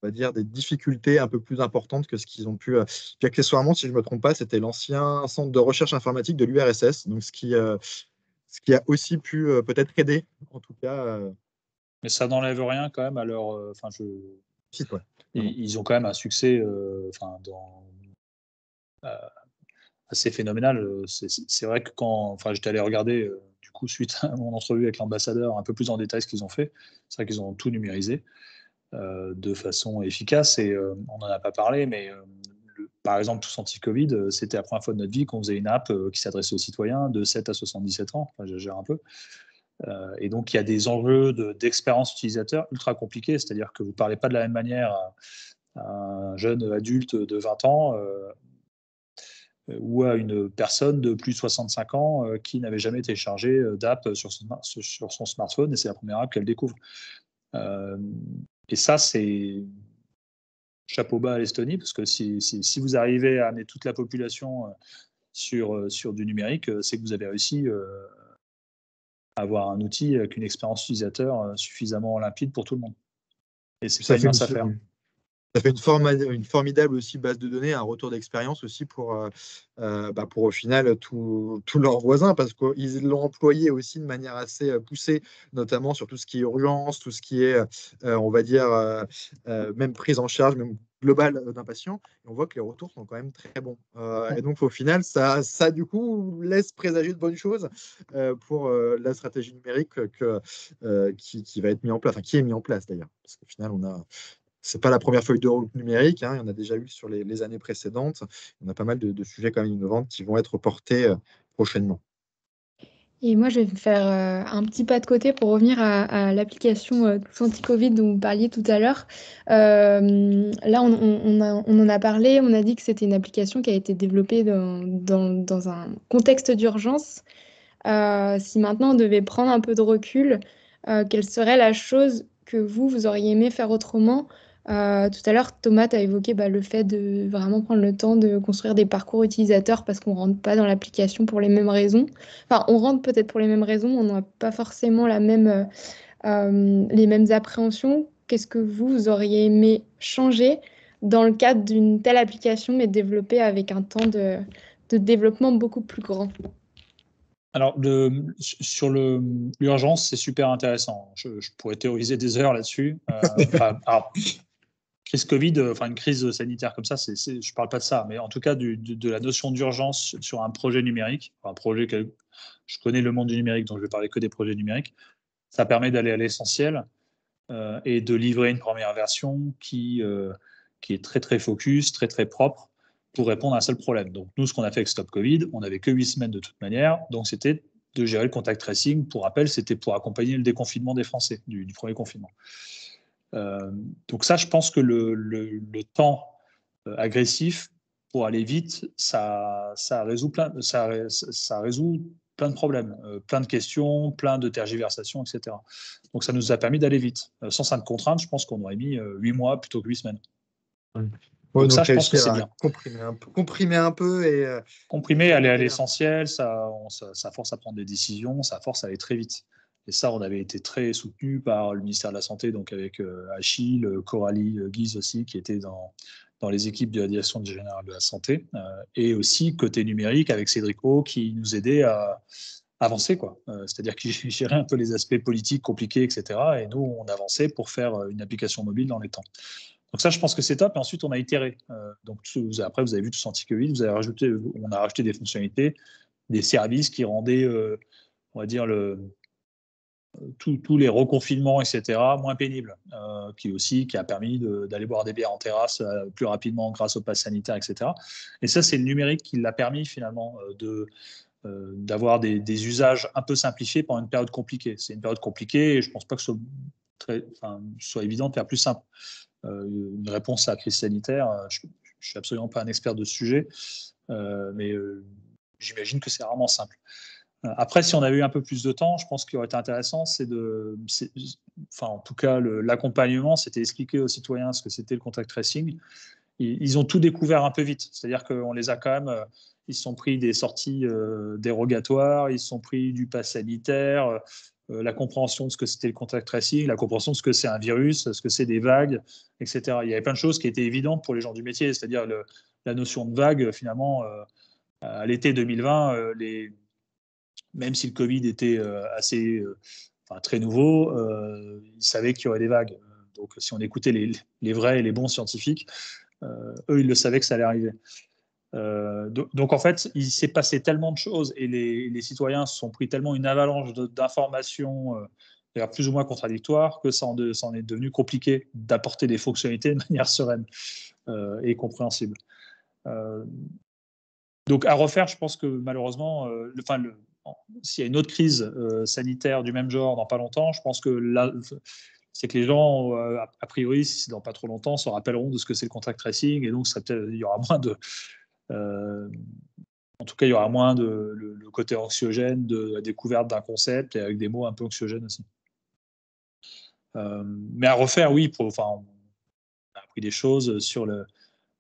va dire, des difficultés un peu plus importantes que ce qu'ils ont pu. Puis accessoirement, si je ne me trompe pas, c'était l'ancien centre de recherche informatique de l'URSS, donc ce qui a aussi pu peut-être aider, en tout cas. Mais ça n'enlève rien quand même à leur. Ils ont quand même un succès assez phénoménal. C'est vrai que j'étais allé regarder, du coup, suite à mon entrevue avec l'ambassadeur, un peu plus en détail ce qu'ils ont fait. C'est vrai qu'ils ont tout numérisé de façon efficace et on n'en a pas parlé, mais par exemple, Tous Anti-Covid, c'était la première fois de notre vie qu'on faisait une app qui s'adressait aux citoyens de 7 à 77 ans. Enfin, j'exagère un peu. Et donc, il y a des enjeux d'expérience utilisateur ultra compliqués, c'est-à-dire que vous ne parlez pas de la même manière à un jeune adulte de 20 ans ou à une personne de plus de 65 ans qui n'avait jamais téléchargé d'app sur son smartphone, et c'est la première app qu'elle découvre. Et ça, c'est chapeau bas à l'Estonie, parce que si vous arrivez à amener toute la population sur du numérique, c'est que vous avez réussi à avoir un outil avec une expérience utilisateur suffisamment limpide pour tout le monde. Et c'est pas une mince affaire. Ça fait une formidable aussi base de données, un retour d'expérience aussi pour au final tous leurs voisins, parce qu'ils l'ont employé aussi de manière assez poussée, notamment sur tout ce qui est urgence, tout ce qui est, on va dire, même prise en charge, même globale d'un patient. Et on voit que les retours sont quand même très bons. Et donc au final, ça du coup laisse présager de bonnes choses pour la stratégie numérique qui va être mise en place, enfin qui est mise en place d'ailleurs, parce qu'au final c'est pas la première feuille de route numérique, hein, il y en a déjà eu sur les années précédentes. On a pas mal de sujets quand même innovants qui vont être portés prochainement. Et moi, je vais faire un petit pas de côté pour revenir à l'application Tous Anti-Covid dont vous parliez tout à l'heure. Là, on en a parlé, on a dit que c'était une application qui a été développée dans un contexte d'urgence. Si maintenant on devait prendre un peu de recul, quelle serait la chose que vous auriez aimé faire autrement? Tout à l'heure, Thomas a évoqué le fait de vraiment prendre le temps de construire des parcours utilisateurs parce qu'on ne rentre pas dans l'application pour les mêmes raisons. Enfin, on rentre peut-être pour les mêmes raisons, on n'a pas forcément les mêmes appréhensions. Qu'est-ce que vous auriez aimé changer dans le cadre d'une telle application, mais développée avec un temps de développement beaucoup plus grand? Alors, sur l'urgence, c'est super intéressant. Je pourrais théoriser des heures là-dessus. Alors, crise Covid, une crise sanitaire comme ça, je ne parle pas de ça, mais en tout cas de la notion d'urgence sur un projet numérique, je connais le monde du numérique, donc je vais parler que des projets numériques. Ça permet d'aller à l'essentiel et de livrer une première version qui est très très focus, très très propre, pour répondre à un seul problème. Donc nous, ce qu'on a fait avec Stop Covid, on n'avait que 8 semaines de toute manière, donc c'était de gérer le contact tracing. Pour rappel, c'était pour accompagner le déconfinement des Français, du premier confinement. Donc ça, je pense que le temps agressif pour aller vite, ça résout plein de problèmes, plein de questions, plein de tergiversations, etc. Donc ça nous a permis d'aller vite. Sans cette contrainte, je pense qu'on aurait mis 8 mois plutôt que 8 semaines. Donc ça, je pense que c'est bien. Comprimer un peu et comprimer, aller à l'essentiel, ça force à prendre des décisions, ça force à aller très vite. Et ça, on avait été très soutenu par le ministère de la Santé, donc avec Achille, Coralie Guise aussi, qui était dans les équipes de la Direction générale de la Santé, et aussi côté numérique avec Cédric O, qui nous aidait à avancer, quoi. C'est-à-dire qu'il gérait un peu les aspects politiques compliqués, etc. Et nous, on avançait pour faire une application mobile dans les temps. Donc ça, je pense que c'est top. Et ensuite, on a itéré. Donc après, vous avez vu Tous Anti-Covid, on a rajouté des fonctionnalités, des services qui rendaient, on va dire, tous les reconfinements, etc., moins pénibles, qui a permis d'aller boire des bières en terrasse plus rapidement grâce au pass sanitaire, etc. Et ça, c'est le numérique qui l'a permis finalement d'avoir des usages un peu simplifiés pendant une période compliquée. C'est une période compliquée et je ne pense pas que ce soit évident de faire plus simple. Une réponse à la crise sanitaire, je ne suis absolument pas un expert de ce sujet, mais j'imagine que c'est rarement simple. Après, si on avait eu un peu plus de temps, je pense qu'il aurait été intéressant, en tout cas, l'accompagnement, c'était expliquer aux citoyens ce que c'était le contact tracing. Ils ont tout découvert un peu vite, c'est-à-dire qu'on les a quand même, ils se sont pris des sorties dérogatoires, ils se sont pris du pass sanitaire, la compréhension de ce que c'était le contact tracing, la compréhension de ce que c'est un virus, ce que c'est des vagues, etc. Il y avait plein de choses qui étaient évidentes pour les gens du métier, c'est-à-dire la notion de vague, finalement, à l'été 2020, même si le Covid était très nouveau, ils savaient qu'il y aurait des vagues. Donc si on écoutait les vrais et les bons scientifiques, eux, ils le savaient que ça allait arriver. Donc en fait, il s'est passé tellement de choses et les citoyens se sont pris tellement une avalanche d'informations plus ou moins contradictoires que ça en est devenu compliqué d'apporter des fonctionnalités de manière sereine et compréhensible. Donc à refaire, je pense que malheureusement, s'il y a une autre crise sanitaire du même genre dans pas longtemps, je pense que là, c'est que les gens, a priori, si c'est dans pas trop longtemps, se rappelleront de ce que c'est le contact tracing et donc il y aura moins En tout cas, il y aura moins le côté anxiogène de la découverte d'un concept et avec des mots un peu anxiogènes aussi. Mais à refaire, oui, on a appris des choses sur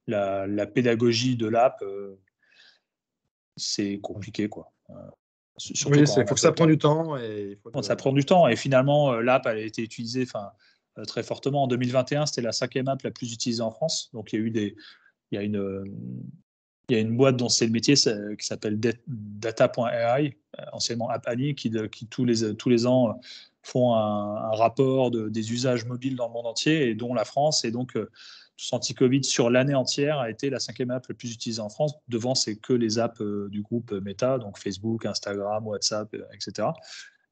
la pédagogie de l'app. C'est compliqué, quoi. Surtout Oui, quand il faut que ça prenne du temps. Et ça prend du temps. Et finalement, l'app, elle a été utilisée très fortement. En 2021, c'était la 5e app la plus utilisée en France. Donc, il y a une boîte dont c'est le métier qui s'appelle Data.ai, anciennement App Annie, qui tous les ans font un rapport des usages mobiles dans le monde entier, et dont la France, et donc Tous Anti-Covid sur l'année entière a été la 5e app la plus utilisée en France. Devant, c'est que les apps du groupe Meta, donc Facebook, Instagram, WhatsApp, etc.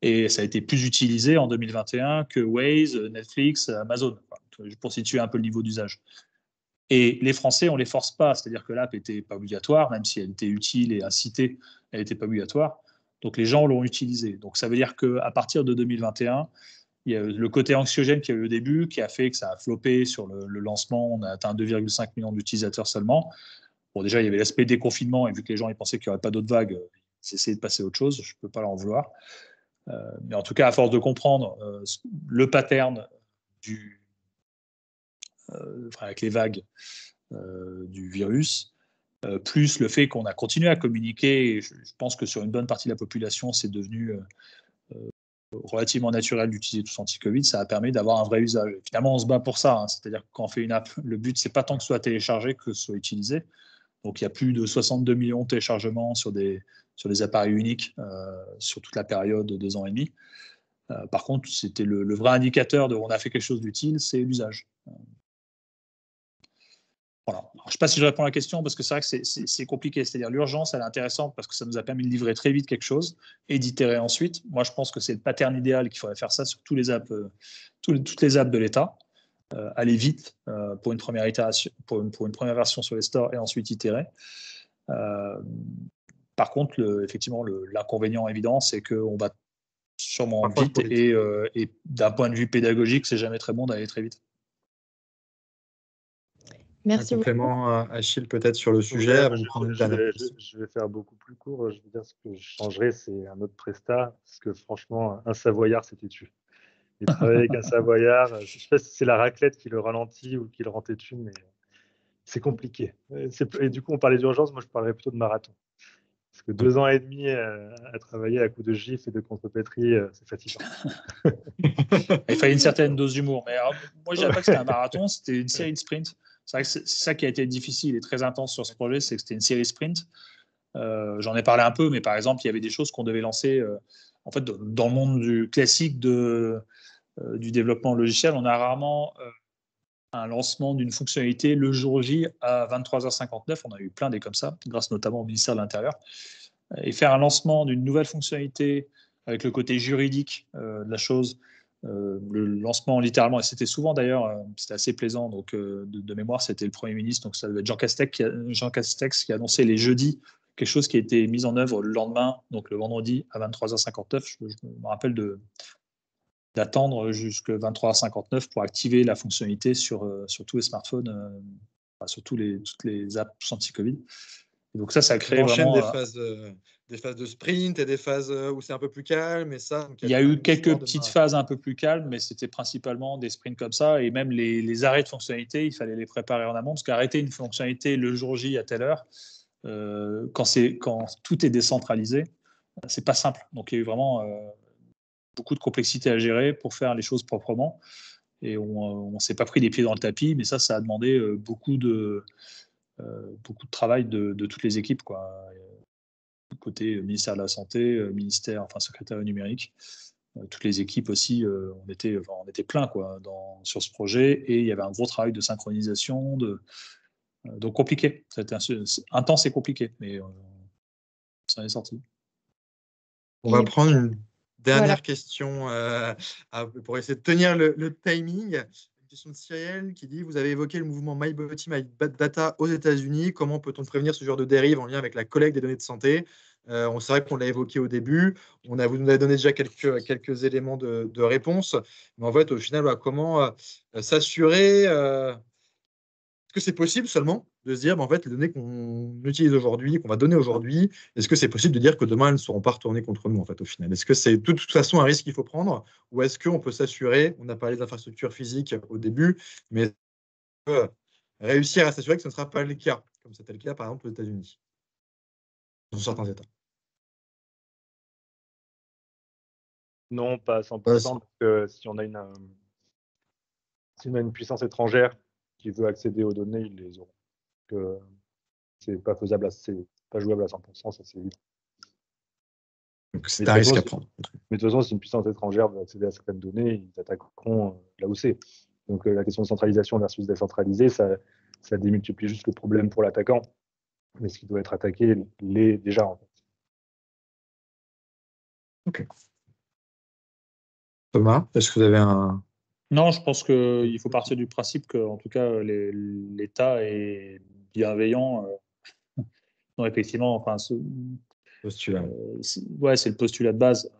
Et ça a été plus utilisé en 2021 que Waze, Netflix, Amazon, pour situer un peu le niveau d'usage. Et les Français, on ne les force pas, c'est-à-dire que l'app n'était pas obligatoire, même si elle était utile et incitée, elle n'était pas obligatoire. Donc les gens l'ont utilisée. Donc ça veut dire qu'à partir de 2021, il y a le côté anxiogène qu'il y a eu au début, qui a fait que ça a floppé sur le lancement. On a atteint 2,5 millions d'utilisateurs seulement. Bon, déjà, il y avait l'aspect déconfinement, et vu que les gens ils pensaient qu'il n'y aurait pas d'autres vagues, ils essayaient de passer à autre chose. Je ne peux pas leur en vouloir. Mais en tout cas, à force de comprendre le pattern avec les vagues du virus, plus le fait qu'on a continué à communiquer, et je pense que sur une bonne partie de la population, c'est devenu relativement naturel d'utiliser Tous Anti-Covid, ça a permis d'avoir un vrai usage. Et finalement, on se bat pour ça, hein. C'est-à-dire que quand on fait une app, le but, c'est pas tant que ce soit téléchargé que ce soit utilisé. Donc, il y a plus de 62 millions de téléchargements sur des appareils uniques sur toute la période de 2 ans et demi. Par contre, c'était le vrai indicateur de on a fait quelque chose d'utile, c'est l'usage. Voilà. Alors, je ne sais pas si je réponds à la question, parce que c'est vrai que c'est compliqué. C'est-à-dire l'urgence, elle est intéressante parce que ça nous a permis de livrer très vite quelque chose et d'itérer ensuite. Moi, je pense que c'est le pattern idéal qu'il faudrait faire ça sur tous les apps, toutes les apps de l'État. Aller vite pour une première itération, pour une première version sur les stores et ensuite itérer. Par contre, effectivement, l'inconvénient évident, c'est qu'on va sûrement vite et d'un point de vue pédagogique, c'est jamais très bon d'aller très vite. Merci un complément, Achille, peut-être sur le sujet. Avant de prendre une dernière question. Je vais faire beaucoup plus court. Je veux dire, ce que je changerais, c'est un autre prestat, parce que franchement, un Savoyard, c'était tue. Et travailler avec un Savoyard, je ne sais pas si c'est la raclette qui le ralentit ou qui le rend têtu, mais c'est compliqué. Et du coup, on parlait d'urgence, moi je parlerais plutôt de marathon. Parce que 2 ans et demi à travailler à coups de gifs et de contrepétrie, c'est fatigant. Il fallait une certaine dose d'humour. Mais alors, moi, je ne dirais pas que c'était un marathon, c'était une série de sprints. C'est vrai que c'est ça qui a été difficile et très intense sur ce projet, c'est que c'était une série sprint. J'en ai parlé un peu, mais par exemple, il y avait des choses qu'on devait lancer. En fait, dans le monde classique du développement logiciel, on a rarement un lancement d'une fonctionnalité le jour J à 23h59. On a eu plein des comme ça, grâce notamment au ministère de l'Intérieur. Et faire un lancement d'une nouvelle fonctionnalité avec le côté juridique de la chose, le lancement littéralement, et c'était souvent d'ailleurs, c'était assez plaisant, donc de mémoire, c'était le Premier ministre, donc ça devait être Jean Castex qui a annoncé les jeudis quelque chose qui a été mis en œuvre le lendemain, donc le vendredi à 23h59. Je me rappelle d'attendre jusqu'à 23h59 pour activer la fonctionnalité sur tous les smartphones, sur toutes les apps anti-Covid. Et donc ça crée vraiment... des phases de sprint et des phases où c'est un peu plus calme. Et ça, il y a eu quelques petites phases un peu plus calmes, mais c'était principalement des sprints comme ça. Et même les arrêts de fonctionnalité, il fallait les préparer en amont, parce qu'arrêter une fonctionnalité le jour J à telle heure, quand tout est décentralisé, c'est pas simple. Donc il y a eu vraiment beaucoup de complexité à gérer pour faire les choses proprement. Et on ne s'est pas pris les pieds dans le tapis, mais ça a demandé beaucoup de travail de toutes les équipes, quoi. Côté ministère de la Santé, secrétaire numérique, toutes les équipes aussi, on était plein, quoi, sur ce projet, et il y avait un gros travail de synchronisation, donc compliqué. C'était intense et compliqué, mais ça en est sorti. On va prendre une dernière question pour essayer de tenir le timing. Une question de Cyril qui dit: vous avez évoqué le mouvement My Body, My Data aux États-Unis. Comment peut-on prévenir ce genre de dérive en lien avec la collecte des données de santé? C'est vrai qu'on l'a évoqué au début. Vous nous avez donné déjà quelques éléments de réponse. Mais en fait, au final, comment s'assurer que c'est possible seulement de se dire, en fait, les données qu'on utilise aujourd'hui, qu'on va donner aujourd'hui, est-ce que c'est possible de dire que demain, elles ne seront pas retournées contre nous, en fait, au final? Est-ce que c'est de toute façon un risque qu'il faut prendre, ou est-ce qu'on peut s'assurer, on a parlé d'infrastructures physiques au début, mais réussir à s'assurer que ce ne sera pas le cas, comme c'était le cas, par exemple, aux États-Unis, dans certains États? Non, pas à 100%, parce que si on a une puissance étrangère qui veut accéder aux données, ils les auront. Que c'est pas faisable, c'est pas jouable à 100%, ça c'est vite. Donc c'est un risque à prendre. Mais de toute façon, si une puissance étrangère veut accéder à certaines données, ils attaqueront là où c'est. Donc la question de centralisation versus décentralisée, ça démultiplie juste le problème pour l'attaquant. Mais ce qui doit être attaqué l'est déjà, en fait. Ok. Thomas, est-ce que vous avez un... Non, je pense qu'il faut partir du principe que, en tout cas, l'État est bienveillant. Non, effectivement, enfin, postulat? c'est le postulat de base.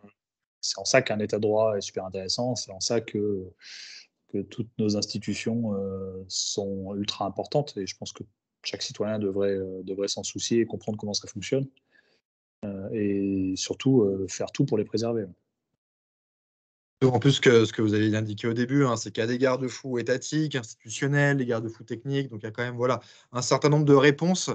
C'est en ça qu'un État de droit est super intéressant. C'est en ça que toutes nos institutions sont ultra importantes. Et je pense que chaque citoyen devrait s'en soucier et comprendre comment ça fonctionne. Et surtout, faire tout pour les préserver. En plus, ce que vous avez indiqué au début, c'est qu'il y a des garde-fous étatiques, institutionnels, des garde-fous techniques. Donc, il y a quand même un certain nombre de réponses,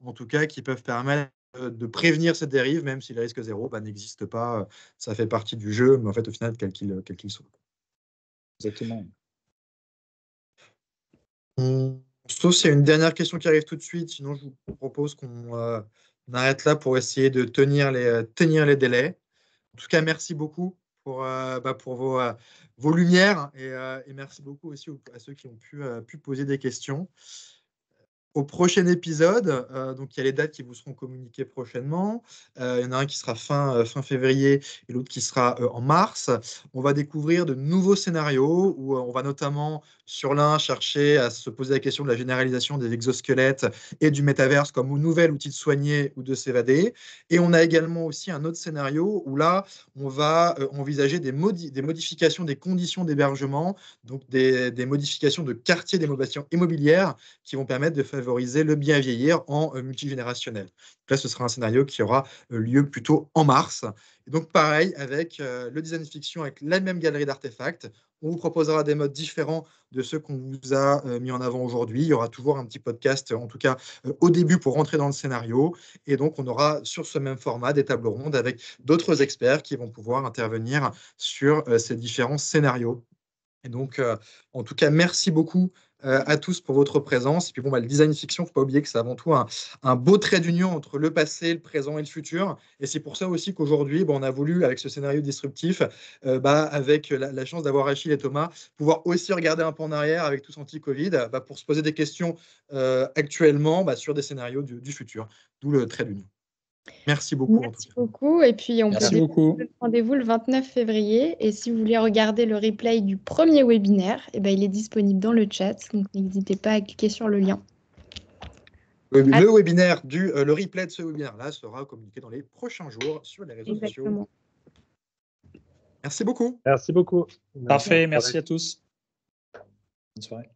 en tout cas, qui peuvent permettre de prévenir cette dérive, même si le risque zéro n'existe pas. Ça fait partie du jeu, mais en fait, au final, quel qu'il soit. Exactement. Sauf s'il y a une dernière question qui arrive tout de suite, sinon je vous propose qu'on arrête là pour essayer de tenir les délais. En tout cas, merci beaucoup pour vos lumières et merci beaucoup aussi à ceux qui ont pu poser des questions. Au prochain épisode, donc il y a les dates qui vous seront communiquées prochainement. Il y en a un qui sera fin février et l'autre qui sera en mars. On va découvrir de nouveaux scénarios où on va notamment sur l'un chercher à se poser la question de la généralisation des exosquelettes et du métaverse comme un nouvel outil de soigner ou de s'évader. Et on a également aussi un autre scénario où là, on va envisager des modifications des conditions d'hébergement, donc des modifications de quartiers d'innovation immobilière qui vont permettre de favoriser le bien vieillir en multigénérationnel. Donc là, ce sera un scénario qui aura lieu plutôt en mars. Et donc, pareil, avec le design fiction, avec la même galerie d'artefacts, on vous proposera des modes différents de ceux qu'on vous a mis en avant aujourd'hui. Il y aura toujours un petit podcast, en tout cas au début, pour rentrer dans le scénario. Et donc, on aura sur ce même format des tables rondes avec d'autres experts qui vont pouvoir intervenir sur ces différents scénarios. Et donc, en tout cas, merci beaucoup à tous pour votre présence. Et puis, le design fiction, il ne faut pas oublier que c'est avant tout un beau trait d'union entre le passé, le présent et le futur. Et c'est pour ça aussi qu'aujourd'hui, on a voulu, avec ce scénario disruptif, avec la chance d'avoir Achille et Thomas, pouvoir aussi regarder un peu en arrière avec tous anti-Covid pour se poser des questions actuellement sur des scénarios du futur. D'où le trait d'union. Merci beaucoup. Merci beaucoup. Et puis, on Merci peut beaucoup. rendez-vous le 29 février. Et si vous voulez regarder le replay du premier webinaire, il est disponible dans le chat. Donc, n'hésitez pas à cliquer sur le lien. Le webinaire, le replay de ce webinaire-là sera communiqué dans les prochains jours sur les réseaux sociaux. Merci beaucoup. Merci beaucoup. Parfait, merci à tous. Bonne soirée.